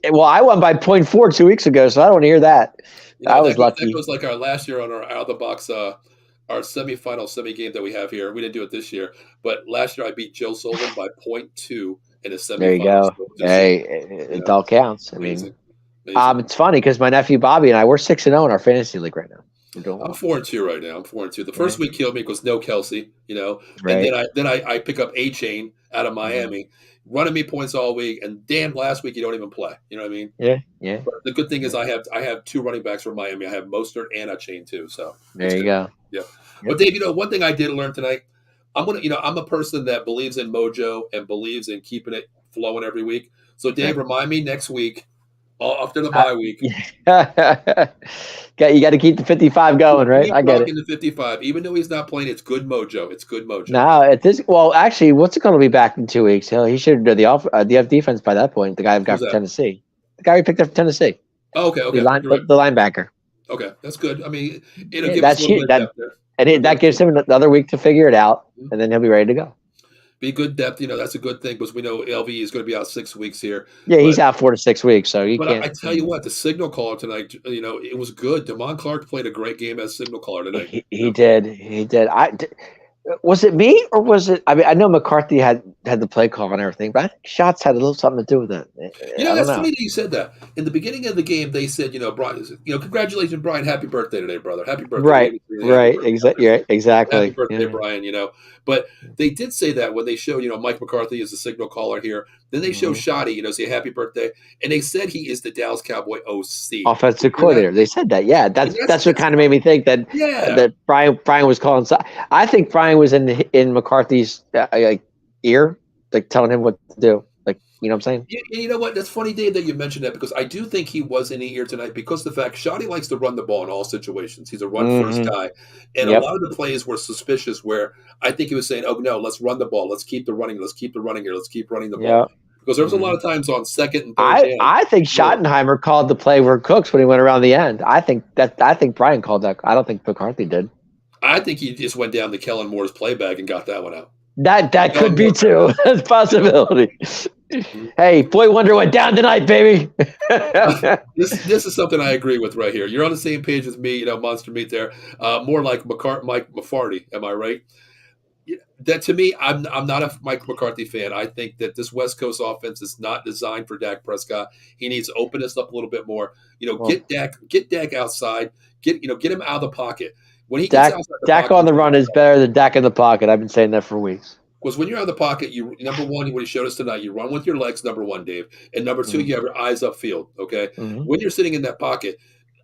Wow. I won by 0.4 2 weeks ago, so I don't want to hear that. I was lucky. That goes like our last year on our out of the box, our semifinal semi game that we have here. We didn't do it this year, but last year I beat Joe Sullivan by 0.2 in a semifinal. There you go. Hey, it all counts. Amazing. I mean, it's funny because my nephew Bobby and I, we're 6-0 in our fantasy league right now. I'm 4-2 right now. I'm 4-2. The first week killed me because no Kelsey, Right. And then I pick up A-Chain out of Miami, running me points all week, and damn, last week you don't even play. You know what I mean? Yeah. But the good thing is I have 2 running backs from Miami. I have Mostert and A-Chain too. So there you go. Yeah. But Dave, one thing I did learn tonight, I'm a person that believes in mojo and believes in keeping it flowing every week. So Dave, remind me next week. After the bye week. You got to keep the 55 going, right? I get it. The 55. Even though he's not playing, it's good mojo. It's good mojo. No, actually, what's it going to be back in 2 weeks? He should do the defense by that point. The guy who got from Tennessee. The guy we picked up from Tennessee. Oh, okay. The linebacker. Okay, that's good. I mean, it'll give us a little bit of depth there. And that gives him another week to figure it out, and then he'll be ready to go. Be good depth, that's a good thing because we know LV is going to be out 6 weeks here. Yeah, he's out 4 to 6 weeks, so you can't. I tell you what, the signal caller tonight, it was good. Damon Clark played a great game as signal caller tonight. He did. Was it me or was it? I mean, I know McCarthy had the play call and everything, but I think shots had a little something to do with it. That's funny that you said that. In the beginning of the game, they said, Brian, congratulations, Brian, happy birthday today, brother. Happy birthday. Right. Exactly. Happy birthday, Brian. But they did say that when they showed, Mike McCarthy is the signal caller here. Then they show Shoddy, say happy birthday, and they said he is the Dallas Cowboy OC, offensive coordinator. They said that. Yeah, that's what kind of made me think that that Brian was calling. I think Brian was in McCarthy's ear, like telling him what to do. Like, you know what I'm saying? You know what? That's funny, Dave, that you mentioned that because I do think he was in the ear tonight because the fact Shoddy likes to run the ball in all situations. He's a run-first guy. And a lot of the plays were suspicious where I think he was saying, oh, no, let's run the ball. Let's keep the running. Let's keep the running here. Let's keep running the ball. Because there was a lot of times on second and third down. I think Schottenheimer called the play where Cooks when he went around the end. I think Brian called that. I don't think McCarthy did. I think he just went down to Kellen Moore's playback and got that one out. That could be too. That's a possibility. Hey, Boy Wonder went down tonight, baby. This is something I agree with right here. You're on the same page as me, Monster Meat there. More like Mike McFarty, am I right? That to me, I'm not a Mike McCarthy fan. I think that this West Coast offense is not designed for Dak Prescott. He needs to open this up a little bit more. Get Dak outside. Get him out of the pocket. When he gets Dak on the run is better than Dak in the pocket. I've been saying that for weeks. Because when you're out of the pocket, you number one, what he showed us tonight, you run with your legs, number one, Dave. And number two, you have your eyes upfield, okay? When you're sitting in that pocket,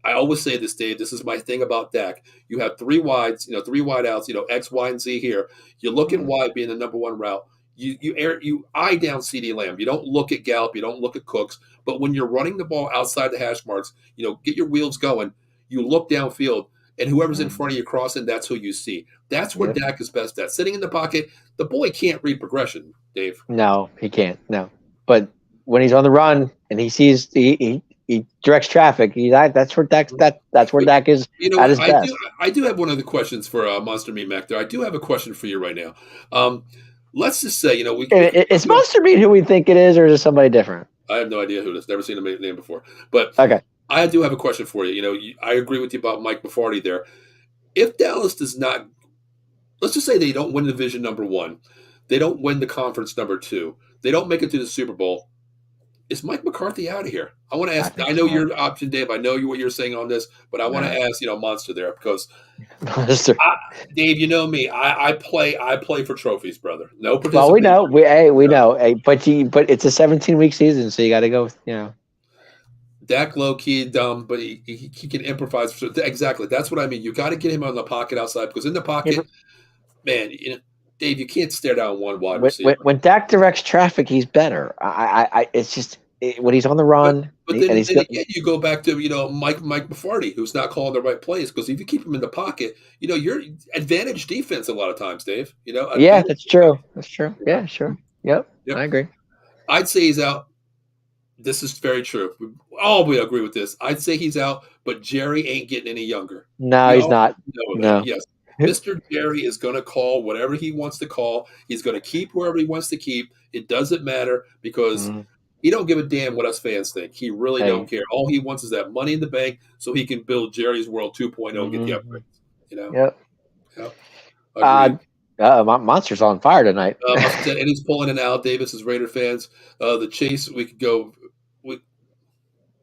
I always say this, Dave, this is my thing about Dak. You have 3 wides, 3 wide outs, X, Y, and Z here. You're looking wide being the number one route. You eye down CeeDee Lamb. You don't look at Gallup. You don't look at Cooks. But when you're running the ball outside the hash marks, get your wheels going. you look downfield, and whoever's in front of you crossing, that's who you see. That's where Dak is best at. Sitting in the pocket, the boy can't read progression, Dave. No, he can't. No, but when he's on the run and he sees he directs traffic, that's where that's where Dak is You know at what? his best. I do have one of the questions for Monster Meat Mac there. I do have a question for you right now. Let's just say, we could Is Monster Meat who we think it is, or is it somebody different? I have no idea who it is. Never seen the name before. But Okay. I do have a question for you. I agree with you about Mike Baffardi there. If Dallas does not, let's just say they don't win division number 1, they don't win the conference number 2, they don't make it to the Super Bowl. Is Mike McCarthy out of here? I want to ask. I know your option, Dave. I know what you're saying on this, but I want to ask, Monster there because Dave, you know me. I play for trophies, brother. No participation. Well, we know. We know. But it's a 17-week season, so you got to go. Dak low key dumb, but he can improvise. Exactly. That's what I mean. You got to get him on the pocket outside because in the pocket, man, Dave, you can't stare down one wide receiver. When Dak directs traffic, he's better. It's just when he's on the run. But then again, you go back to Mike Baffardi, who's not calling the right plays because if you keep him in the pocket, you're advantage defense a lot of times, Dave. Yeah, that's true. That's true. Yeah, sure. Yep. I agree. I'd say he's out. This is very true. We agree with this. I'd say he's out, but Jerry ain't getting any younger. No, he's not. No. Yes. Mr. Jerry is going to call whatever he wants to call. He's going to keep whoever he wants to keep. It doesn't matter because he don't give a damn what us fans think. He really don't care. All he wants is that money in the bank so he can build Jerry's World 2.0 and get the upgrades. Yep. Monster's on fire tonight. And he's pulling in Al Davis as Raider fans. The Chase,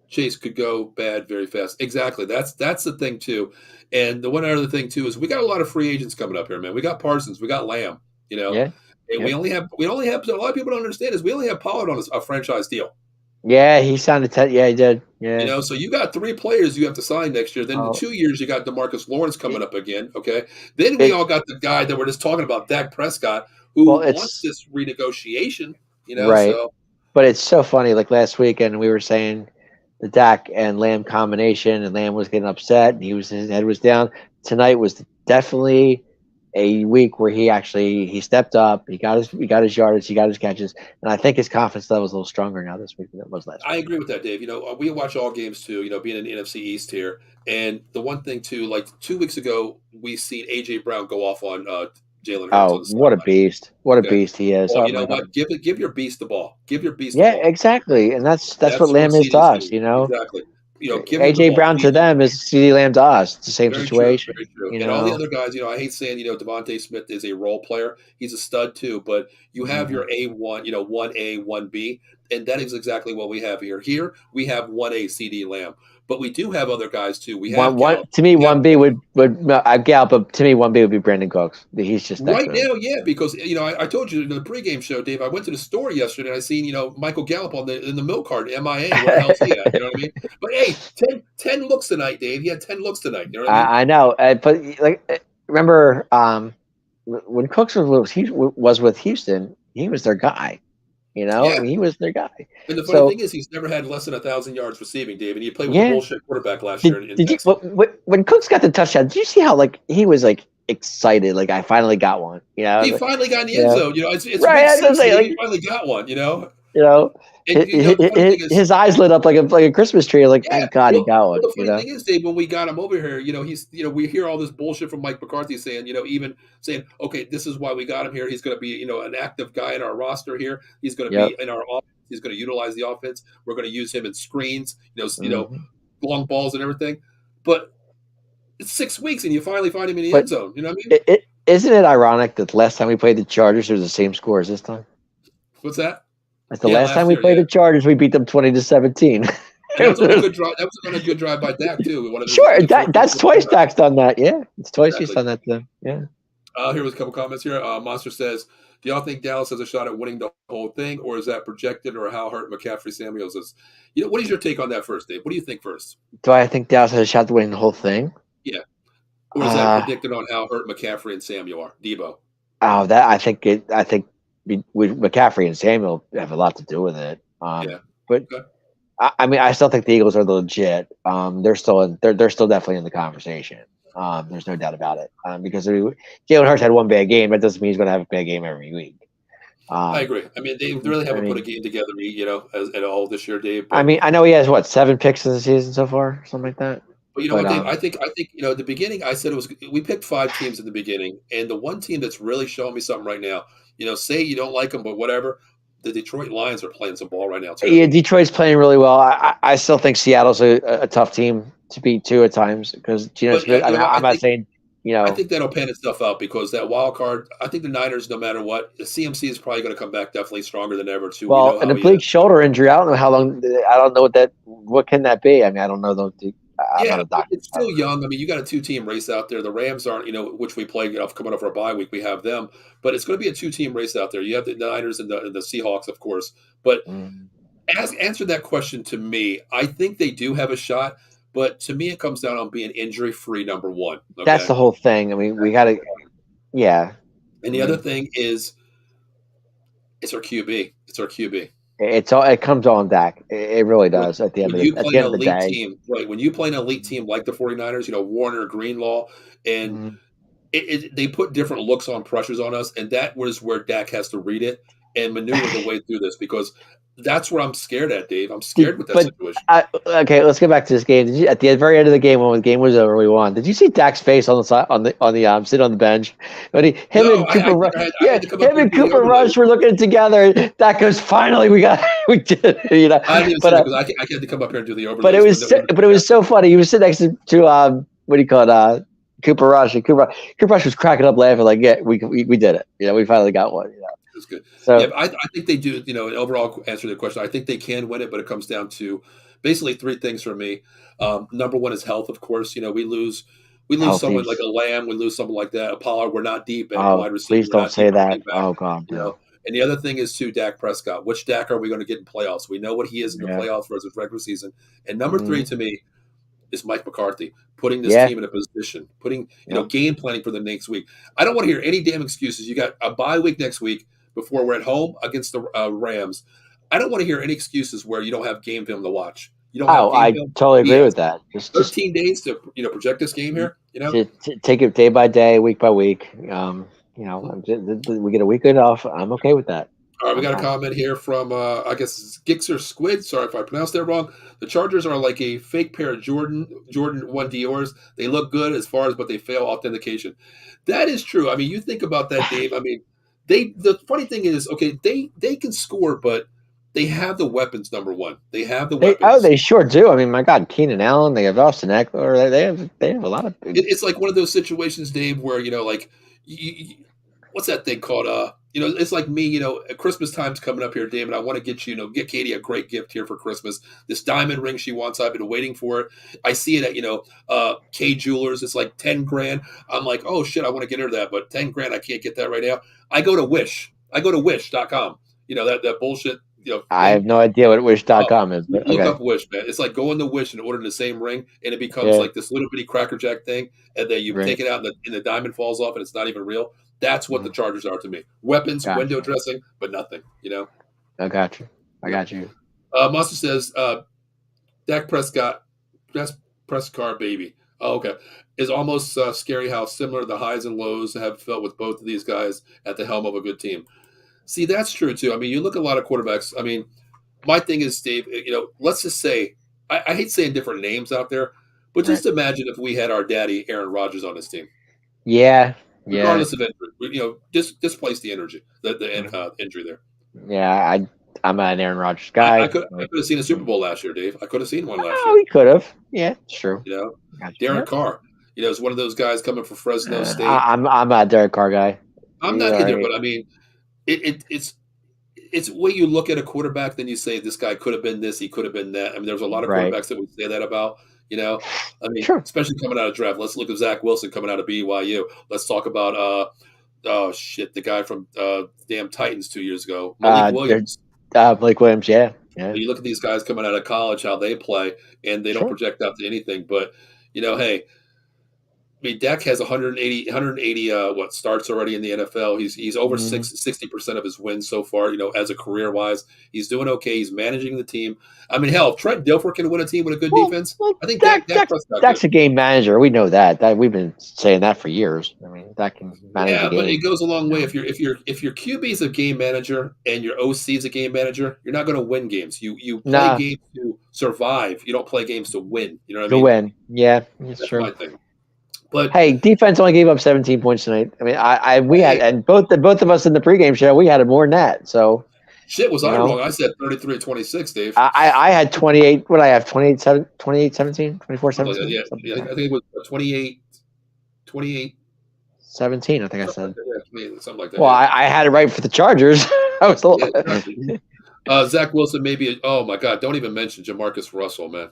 Chase could go bad very fast. Exactly. That's the thing too. And the one other thing too is we got a lot of free agents coming up here, man. We got Parsons, we got Lamb. And we only have a lot of people don't understand is we only have Pollard on a franchise deal. Yeah, he signed yeah, he did. Yeah. So you got 3 players you have to sign next year. Then in 2 years you got DeMarcus Lawrence coming up again. Okay. Then we all got the guy that we're just talking about, Dak Prescott, who wants this renegotiation. Right. So. But it's so funny. Like last weekend, we were saying the Dak and Lamb combination, and Lamb was getting upset, and his head was down. Tonight was definitely a week where he stepped up. He got his yardage, he got his catches, and I think his confidence level is a little stronger now this week than it was last week. I agree with that, Dave. We watch all games too. Being in the NFC East here, and the one thing too, like 2 weeks ago, we seen AJ Brown go off on Jalen Hurts. Oh, what a beast! What a beast he is! Well, you know what? Give your beast the ball. Give your beast. Yeah, exactly, and that's what Lamb is to us. Exactly. Give AJ Brown to them is CeeDee Lamb to us. It's the same situation. Very true. And all the other guys, I hate saying, Devontae Smith is a role player. He's a stud too, but you have your A1, 1A, 1B, and that is exactly what we have here. Here we have 1A CeeDee Lamb, but we do have other guys too. We have to me 1B would Gallup, but to me 1B would be Brandon Cooks. He's just right now, yeah, because I told you in the pregame show, Dave. I went to the store yesterday and I seen Michael Gallup in the milk cart, MIA. Where the hell's he at? You know what I mean? But hey, 10 looks tonight, Dave. He had 10 looks tonight. You know what I mean? I know, but remember when Cooks was with Houston, he was their guy. He was their guy. And the funny thing is, he's never had less than 1,000 yards receiving, Dave. And he played with a bullshit quarterback last year. When Cooks got the touchdown, did you see how he was excited? Like, I finally got one. He finally got in the end zone. It's right. He finally got one. His eyes lit up like a Christmas tree. Thank God he got one. The funny thing is, Dave, when we got him over here, he's we hear all this bullshit from Mike McCarthy saying, even saying, okay, this is why we got him here. He's going to be, an active guy in our roster here. He's going to be in our offense. He's going to utilize the offense. We're going to use him in screens, long balls and everything. But it's 6 weeks and you finally find him in the end zone. You know what I mean? Isn't it ironic that the last time we played the Chargers, it was the same score as this time? What's that? That's the last time we played the Chargers, we beat them 20-17. That was on a good drive. That was on a good drive by Dak too. Sure, that's twice Dak's done that. Yeah, it's twice he's done that to them. Yeah. Here was a couple comments here. Monster says, "Do y'all think Dallas has a shot at winning the whole thing, or is that projected, or how hurt McCaffrey Samuels is?" What is your take on that first, Dave? What do you think first? Do I think Dallas has a shot to win the whole thing? Yeah. Or is that predicted on how hurt McCaffrey and Samuel are? Debo. Oh, that I think with McCaffrey and Samuel have a lot to do with it. But I mean, I still think the Eagles are legit. They're still they're still definitely in the conversation. There's no doubt about it. Because Jalen Hurts had one bad game, that doesn't mean he's going to have a bad game every week. I agree. I mean, they really I haven't put a mean, game together, at all this year, Dave. I But mean, I know he has what 7 picks in the season so far, something like that. But you know But what, Dave? I think at the beginning I said it was we picked 5 teams in the beginning, and the one team that's really showing me something right now, say you don't like them, but whatever, the Detroit Lions are playing some ball right now too. yeah, Detroit's playing really well. I still think Seattle's a tough team to beat too at times because But Smith. I you mean, know what? I'm not saying I think that'll pan itself out because that wild card. I think the Niners, no matter what, the CMC is probably going to come back definitely stronger than ever too. We well, know an how he is. oblique shoulder injury. I don't know how long. I don't know what can that be. I mean, I don't know. I'm Yeah, not a but doctor. it's still young. I mean, you got a 2-team race out there. The Rams aren't, which we play coming off our bye week. We have them, but it's going to be a 2-team race out there. You have the Niners and the Seahawks, of course. But Mm. answer that question to me. I think they do have a shot, but to me, it comes down on being injury free. Number one, That's okay. the whole thing. I mean, we got to. Yeah. And I the other mean, thing is, it's our QB. It's our QB. it's all. It comes on Dak. It really When does. At the end when of you at play the an end of the elite day. team, right? When you play an elite team like the 49ers, Warner, Greenlaw, and Mm. they put different looks on pressures on us, and that was where Dak has to read it and maneuver the way through this because that's where I'm scared at, Dave. I'm scared with that But situation. okay, let's get back to this game. Did you, at the very end of the game, when the game was over, we won. Did you see Dak's face on the side on the sit on the bench? When him No, and Cooper, I had to come up him here and and do the Cooper overlay. Rush were looking together. Dak goes, finally, we did it, I didn't even see But that because I had to come up here and do the but overlays it was so funny. He was sitting next to what do you call it? Cooper Rush, and Cooper Rush was cracking up laughing like, yeah, we did it. We finally got one. It's good. Yeah, So but I think they do. An overall answer to the question, I think they can win it, but it comes down to basically 3 things for me. Number one is health, of course. We lose someone like healthies. a Lamb, we lose someone like that. A Pollard, we're not deep at Oh, wide receiver, please we're don't not deep say at that. running back. Oh God, You no. know, and the other thing is too Dak Prescott. Which Dak are we going to get in playoffs? We know what he is in the Yeah. playoffs versus regular season. And number 3 Mm, to me is Mike McCarthy putting this yeah. team in a position, putting Yep. game planning for the next week. I don't want to hear any damn excuses. You got a bye week next week before we're at home against the Rams. I don't want to hear any excuses where you don't have game film to watch. You don't have Oh, game I film. totally agree BS. with that. Just 13 days to project this game here. to take it day by day, week by week. We get a weekend off. I'm okay with that. All right, we I'm got a fine. comment here from I guess it's Gixer Squid. Sorry if I pronounced that wrong. The Chargers are like a fake pair of Jordan 1 Dior's. They look good as far as, but they fail authentication. That is true. I mean, you think about that, Dave. I mean, the funny thing is, okay, they can score, but they have the weapons. Number one, they have the weapons. They sure do. I mean, my God, Keenan Allen. They have Austin Eckler. They have a lot of. It's like one of those situations, Dave, where like what's that thing called? It's like me. At Christmas time's coming up here, Dave, and I want to get get Katie a great gift here for Christmas. This diamond ring she wants. I've been waiting for it. I see it at K Jewelers. It's like 10 grand. I'm like, oh shit, I want to get her that, but 10 grand, I can't get that right now. I go to Wish. I go to Wish.com. That bullshit I thing. have no idea what Oh, Wish.com is, but look okay. up Wish, man. It's like going to Wish and ordering the same ring, and it becomes Yeah. like this little bitty Cracker Jack thing, and then you Right. take it out, and the diamond falls off, and it's not even real. That's what the Mm, Chargers are to me. Weapons, window gotcha. dressing, but nothing. I got you. I Yep. got you. Monster says, Dak Prescott, best press car baby. Oh, okay. Is almost scary how similar the highs and lows have felt with both of these guys at the helm of a good team. See, that's true, too. I mean, you look at a lot of quarterbacks. I mean, my thing is, Dave, let's just say, I hate saying different names out there, but Right. just imagine if we had our daddy, Aaron Rodgers, on this team, Yeah. Yeah. regardless of injury, just displace the energy, Mhm. injury there. Yeah. I'm an Aaron Rodgers I, I guy. could I could have seen a Super Bowl last year, Dave. I could have seen one last Oh, year. we could have. Yeah, it's true. You know, Gotcha. Derek Yep. Carr, is one of those guys coming from Fresno State. I'm a Derek Carr guy. I'm He's not all either, right. but I mean, it's when you look at a quarterback, then you say this guy could have been this, he could have been that. I mean, there's a lot of Right. quarterbacks that would say that about. I mean, Sure. especially coming out of draft. Let's look at Zach Wilson coming out of BYU. Let's talk about oh shit, the guy from damn Titans 2 years ago, Malik Williams. Blake Williams. Yeah. Yeah. You look at these guys coming out of college, how they play, and they don't Sure. project out to anything. But hey, mean, Dak has 180 what starts already in the NFL. He's over 60% of his wins so far. As a career wise, he's doing okay. He's managing the team. I mean, hell, if Trent Dilfer can win a team with a good defense, I think Dak Prescott Dak's a game manager. We know that. We've been saying that for years. I mean, Dak can manage a game. But it goes a long way. If your QB is a game manager and your OC is a game manager, you're not going to win games. You play games to survive. You don't play games to win. You know what I mean? To win, yeah, that's true. My thing. But hey, defense only gave up 17 points tonight. I mean, we had, and both of us in the pregame show, we had more than that. So shit, was I wrong? I said 33-26, Dave. I had 28. What did I have? 28-17, 24-17. Yeah, I think it was 28. 17, I think I said. Something like that. Well, I had it right for the Chargers. I was Zach Wilson, maybe. Oh my God! Don't even mention Jamarcus Russell, man.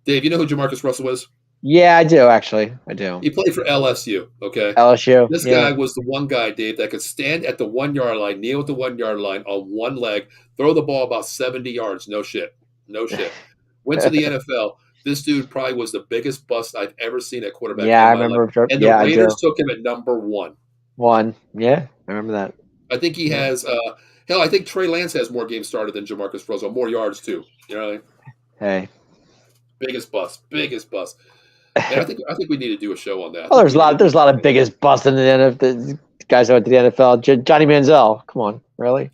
Dave, you know who Jamarcus Russell is? Yeah, I do, actually. I do. He played for LSU, okay? LSU. This guy was the one guy, Dave, that could stand at the 1 yard line, kneel at the 1 yard line on one leg, throw the ball about 70 yards. No shit. Went to the NFL. This dude probably was the biggest bust I've ever seen at quarterback. Yeah, I remember. And the Raiders took him at number 1. Yeah, I remember that. I think he has hell, I think Trey Lance has more games started than Jamarcus Russell, more yards too. You know what I mean? Hey. Biggest bust. And I think we need to do a show on that. Well, there's a lot of biggest busts in the NFL. The guys that went to the NFL. Johnny Manziel, come on, really?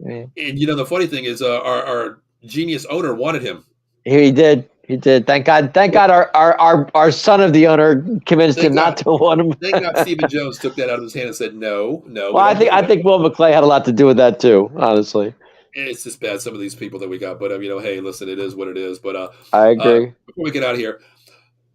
And the funny thing is, our genius owner wanted him. He did. Thank God. Our son of the owner convinced him not to want him. Thank God Stephen Jones took that out of his hand and said no. Well, I think Will McClay had a lot to do with that too. Honestly, it's just bad, some of these people that we got. But hey, listen, it is what it is. But I agree. Before we get out of here.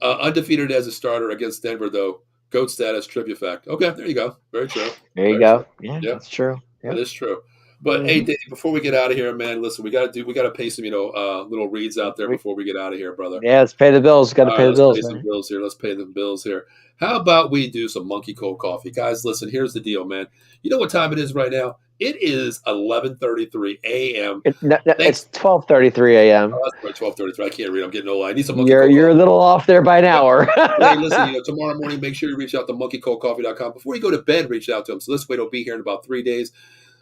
Undefeated as a starter against Denver, though. GOAT status, tribute fact. Okay, there you go. Very true. There you go. Yeah, that's true. Yeah. That is true. But hey, Dave, before we get out of here, man, listen, we got to pay some, little reads out there before we get out of here, brother. Yeah, let's pay the bills. Got to pay the bills. Let's pay the bills here. How about we do some Monkey Cold Coffee, guys? Listen, here's the deal, man. You know what time it is right now? It is 11:33 a.m. It's 12:33 a.m. Oh, that's right, 12:33. I can't read. I'm getting old. I need some. You're a little off there by an hour. Hey, listen. Tomorrow morning, make sure you reach out to monkeycoldcoffee.com before you go to bed. Reach out to them. So this way, it'll be here in about 3 days.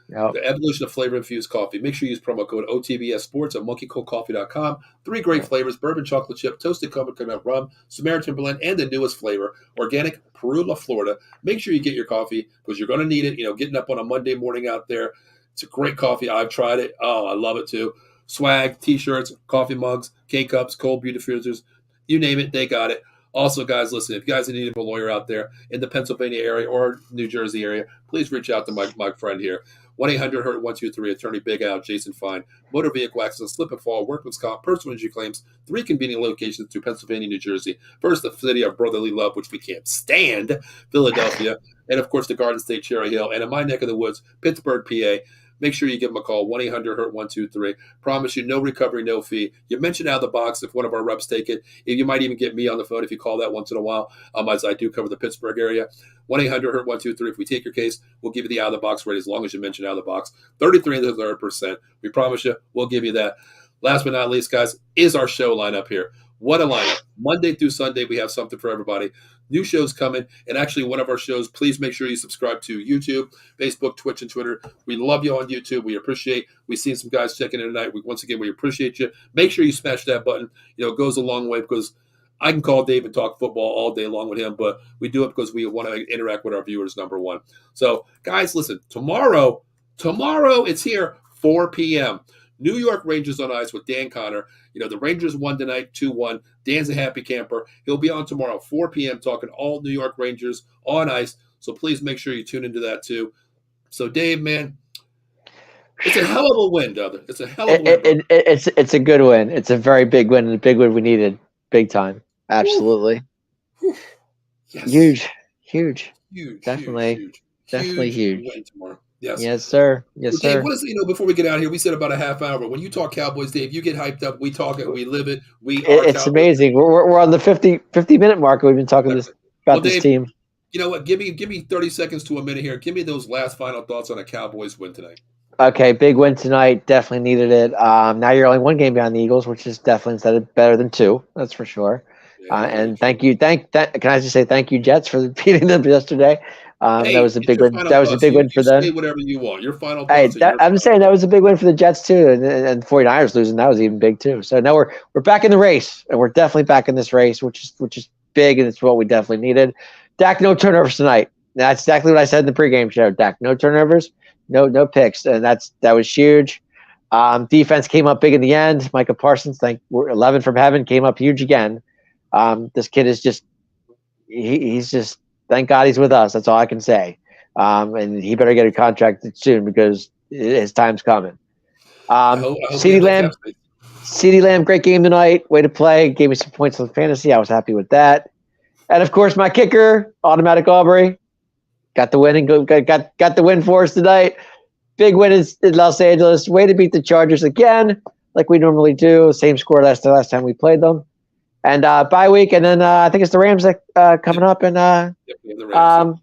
Yep. The evolution of flavor infused coffee. Make sure you use promo code OTBS Sports at monkeycoldcoffee.com. 3 great flavors: bourbon chocolate chip, toasted coconut rum, Samaritan blend, and the newest flavor, organic Perula, Florida. Make sure you get your coffee because you're going to need it. Getting up on a Monday morning out there. It's a great coffee. I've tried it. Oh, I love it too. Swag, T-shirts, coffee mugs, K-cups, cold beer diffusers. You name it, they got it. Also, guys, listen, if you guys need a lawyer out there in the Pennsylvania area or New Jersey area, please reach out to my friend here. 1-800-HURT-123, Attorney Big Al, Jason Fine, motor vehicle accident, slip and fall, workman's comp, personal injury claims, 3 convenient locations to Pennsylvania, New Jersey. First, the city of brotherly love, which we can't stand, Philadelphia, and of course, the Garden State, Cherry Hill, and in my neck of the woods, Pittsburgh, PA. Make sure you give them a call, 1-800-HURT-123. Promise you, no recovery, no fee. You mention out of the box if one of our reps take it. You might even get me on the phone if you call that once in a while, as I do cover the Pittsburgh area. 1-800-HURT-123. If we take your case, we'll give you the out of the box rate as long as you mention out of the box. 33%. We promise you, we'll give you that. Last but not least, guys, is our show lineup here. What a lineup. Monday through Sunday, we have something for everybody. New shows coming. And actually, one of our shows, please make sure you subscribe to YouTube, Facebook, Twitch, and Twitter. We love you on YouTube. We appreciate. We've seen some guys checking in tonight. Once again, we appreciate you. Make sure you smash that button. It goes a long way because I can call Dave and talk football all day long with him, but we do it because we want to interact with our viewers, number one. So, guys, listen, tomorrow it's here, 4 p.m. New York Rangers on Ice with Dan Connor. The Rangers won tonight, 2-1. Dan's a happy camper. He'll be on tomorrow, 4 p.m., talking all New York Rangers on ice. So please make sure you tune into that too. So, Dave, man, it's a hell of a win, brother. It's a hell of a win. It's a good win. It's a very big win, and a big win we needed, big time. Absolutely. Yes. Huge. Definitely huge. Win tomorrow. Yes. Yes, sir. Yes, okay, sir. What is before we get out of here? We said about a half hour, but when you talk Cowboys, Dave, you get hyped up. We talk it. We live it. It's amazing. We're on the 50-minute mark. We've been talking about this team. You know what? Give me 30 seconds to a minute here. Give me those last final thoughts on a Cowboys win tonight. Okay, big win tonight. Definitely needed it. Now you're only 1 game behind the Eagles, which is definitely better than 2. That's for sure. Yeah, And can I just say thank you, Jets, for beating them yesterday. Hey, That was a it's big your win. final That was a thoughts. big win You for them. say whatever you want. Your final Hey, thoughts are your I'm final saying that thoughts. was a big win for the Jets too, and 49ers losing, that was even big too. So now we're back in the race, and we're definitely back in this race, which is big, and it's what we definitely needed. Dak, no turnovers tonight. That's exactly what I said in the pregame show. Dak, no turnovers, no picks, and that was huge. Defense came up big in the end. Micah Parsons, 11 from heaven, came up huge again. This kid is just he's just, thank God he's with us. That's all I can say. And he better get a contract soon because his time's coming. I hope he CeeDee has that cap Lamb, space. CeeDee Lamb, great game tonight. Way to play. Gave me some points on fantasy. I was happy with that. And of course, my kicker, Automatic Aubrey, got the win and got the win for us tonight. Big win in Los Angeles. Way to beat the Chargers again, like we normally do. Same score last time we played them. And bye week, and then I think it's the Rams that coming up. And Yep, we have the Rams.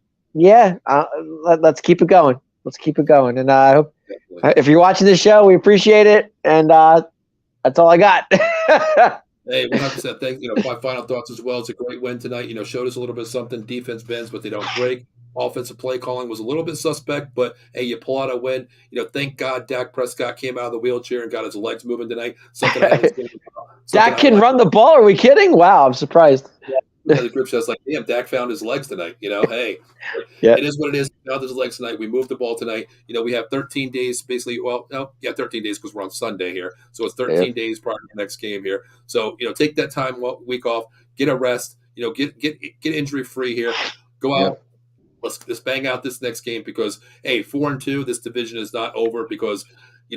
let's keep it going. Let's keep it going. And I hope Definitely. if you're watching this show, we appreciate it. And that's all I got. Hey, 100%. Thanks. My final thoughts as well. It's a great win tonight. Showed us a little bit of something. Defense bends, but they don't break. Offensive play calling was a little bit suspect, but hey, you pull out a win. Thank God Dak Prescott came out of the wheelchair and got his legs moving tonight. Something I haven't seen. Dak can run the ball. Are we kidding? Wow, I'm surprised. Yeah, the group chat's like, damn, Dak found his legs tonight. Hey, It is what it is. Now there's legs tonight. We moved the ball tonight. We have 13 days basically. Well, no, yeah, 13 days because we're on Sunday here. So it's 13 days prior to the next game here. So, take that week off, get a rest, get injury free here. Go out. Let's bang out this next game because, hey, 4-2, this division is not over because,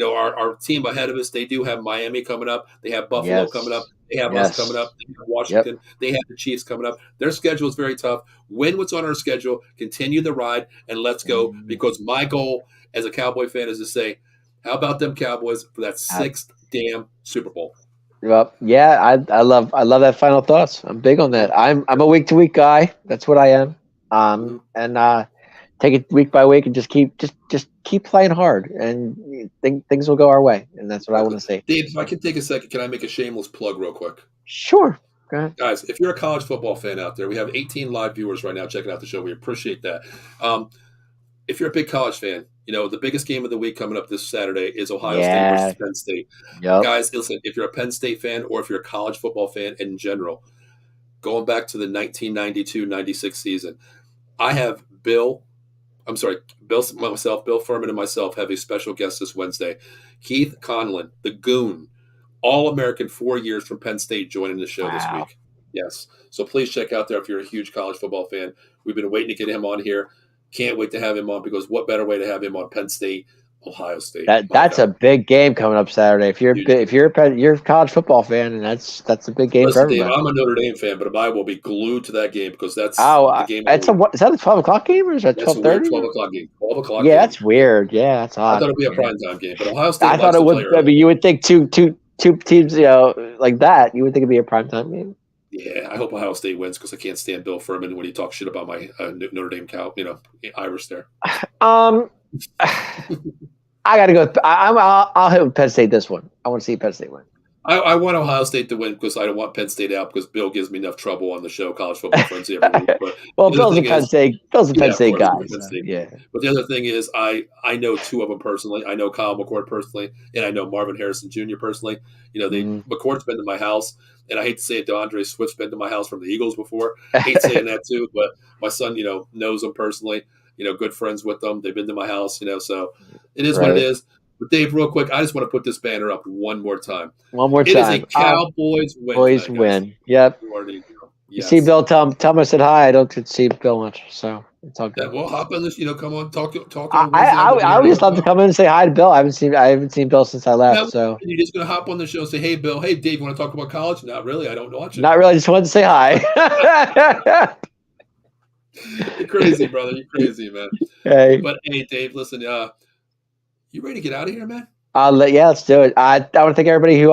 our team ahead of us, they do have Miami coming up. They have Buffalo coming up. They have us coming up. They have Washington. They have the Chiefs coming up. Their schedule is very tough. Win what's on our schedule, continue the ride, and let's go because my goal as a Cowboy fan is to say, how about them Cowboys for that 6th damn Super Bowl? Well, yeah, I love that final thoughts. I'm big on that. I'm a week to week guy. That's what I am. And take it week by week and just keep playing hard, and things will go our way. And that's what I want to say. Dave, if I can take a second, can I make a shameless plug real quick? Sure. Go ahead. Guys, if you're a college football fan out there, we have 18 live viewers right now checking out the show. We appreciate that. If you're a big college fan, the biggest game of the week coming up this Saturday is Ohio State versus Penn State. Yep. Guys, listen, if you're a Penn State fan or if you're a college football fan in general, going back to the 1992-96 season, I have Bill Furman and myself have a special guest this Wednesday. Keith Conlon, the Goon, All-American 4 years from Penn State, joining the show this week. Yes. So please check out there if you're a huge college football fan. We've been waiting to get him on here. Can't wait to have him on because what better way to have him on Penn State, Ohio State. That's a big game coming up Saturday. If you're a college football fan, and that's a big game for everybody. Dave, I'm a Notre Dame fan, but I will be glued to that game because that's the game. Is that a 12:00 game or is that 12:30? 12:00 game. 12:00. Yeah, that's weird. Yeah, that's odd. I thought it'd be a primetime game, but Ohio State. I thought it would. I mean, you would think two teams, like that. You would think it'd be a primetime game. Yeah, I hope Ohio State wins because I can't stand Bill Furman when he talks shit about my Notre Dame Irish there. I got to go. I'll hit Penn State this one. I want to see Penn State win. I want Ohio State to win because I don't want Penn State out because Bill gives me enough trouble on the show, College Football Frenzy, every week. But well, Bill's a Penn State guy. Yeah. But the other thing is I know two of them personally. I know Kyle McCord personally, and I know Marvin Harrison Jr. personally. McCord's been to my house, and I hate to say it, DeAndre Swift's been to my house from the Eagles before. I hate saying that too, but my son, knows them personally. Good friends with them. They've been to my house, so it is what it is. But Dave, real quick, I just want to put this banner up one more time. It is a Cowboys win. Boys win. Yep. You see Bill, tell him I said hi. I don't see Bill much, so it's all good. We'll hop on this, come on, talk. I would just love to come in and say hi to Bill. I haven't seen Bill since I left. So you're just gonna hop on the show and say, hey Bill, hey Dave, you want to talk about college? Not really, I don't watch it. Not really, just wanted to say hi. You're crazy, brother. You're crazy, man. Hey. But hey, Dave, listen, you ready to get out of here, man? Let's do it. I want to thank everybody who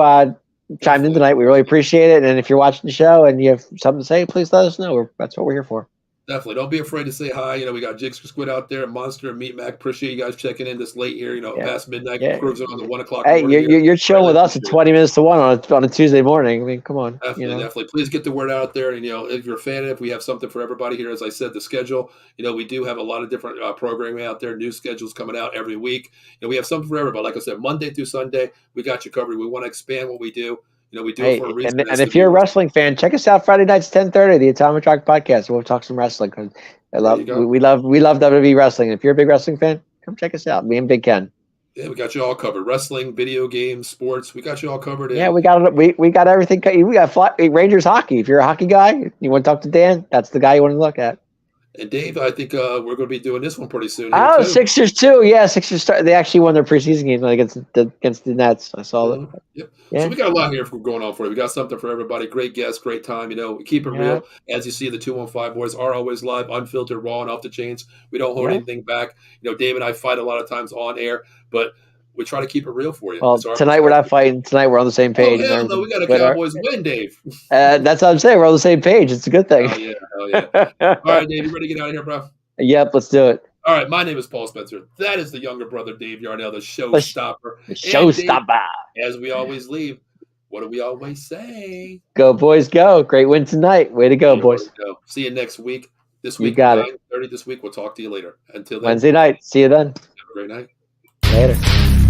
chimed in tonight. We really appreciate it. And if you're watching the show and you have something to say, please let us know. That's what we're here for. Definitely. Don't be afraid to say hi. We got Jigsaw Squid out there, Monster, Meat Mac. Appreciate you guys checking in this late here, Yeah. past midnight, Yeah. cruising on the 1 o'clock Hey, morning here. you're chilling Really with us at appreciate it. 20 minutes to 1 on a Tuesday morning. I mean, come on. Definitely. Please get the word out there. And, if you're a fan of it, we have something for everybody here. As I said, the schedule, we do have a lot of different programming out there, new schedules coming out every week. We have something for everybody. Like I said, Monday through Sunday, we got you covered. We want to expand what we do. We do it for a Hey, reason. and if you're a wrestling fan, check us out Friday nights 10:30, the Atomic Rock Podcast. We'll talk some wrestling because we love WWE wrestling. If you're a big wrestling fan, come check us out. Me and Big Ken. Yeah, we got you all covered. Wrestling, video games, sports. We got you all covered. Yeah, we got everything. We got Rangers hockey. If you're a hockey guy, you want to talk to Dan, that's the guy you want to look at. And Dave, I think we're going to be doing this one pretty soon. Too. Sixers too. Yeah, Sixers. They actually won their preseason game against the Nets. I saw that. Yep. Yeah. So we got a lot here going on for you. We got something for everybody. Great guests, great time. We keep it real. As you see, the 215 boys are always live, unfiltered, raw, and off the chains. We don't hold anything back. Dave and I fight a lot of times on air, but we try to keep it real for you. Well, tonight we're not fighting. Tonight we're on the same page. Oh, hell no, we got a Cowboys win, Dave. That's what I'm saying. We're on the same page. It's a good thing. Hell yeah. All right, Dave, you ready to get out of here, bro? Yep, let's do it. All right, my name is Paul Spencer. That is the younger brother, Dave Yarnell, the showstopper. The showstopper. As we always leave, what do we always say? Go, boys, go. Great win tonight. Way to go, boys. Go. See you next week. This week, you got 9:30 this week. We'll talk to you later. Until then. Wednesday night. See you then. Have a great night. Later.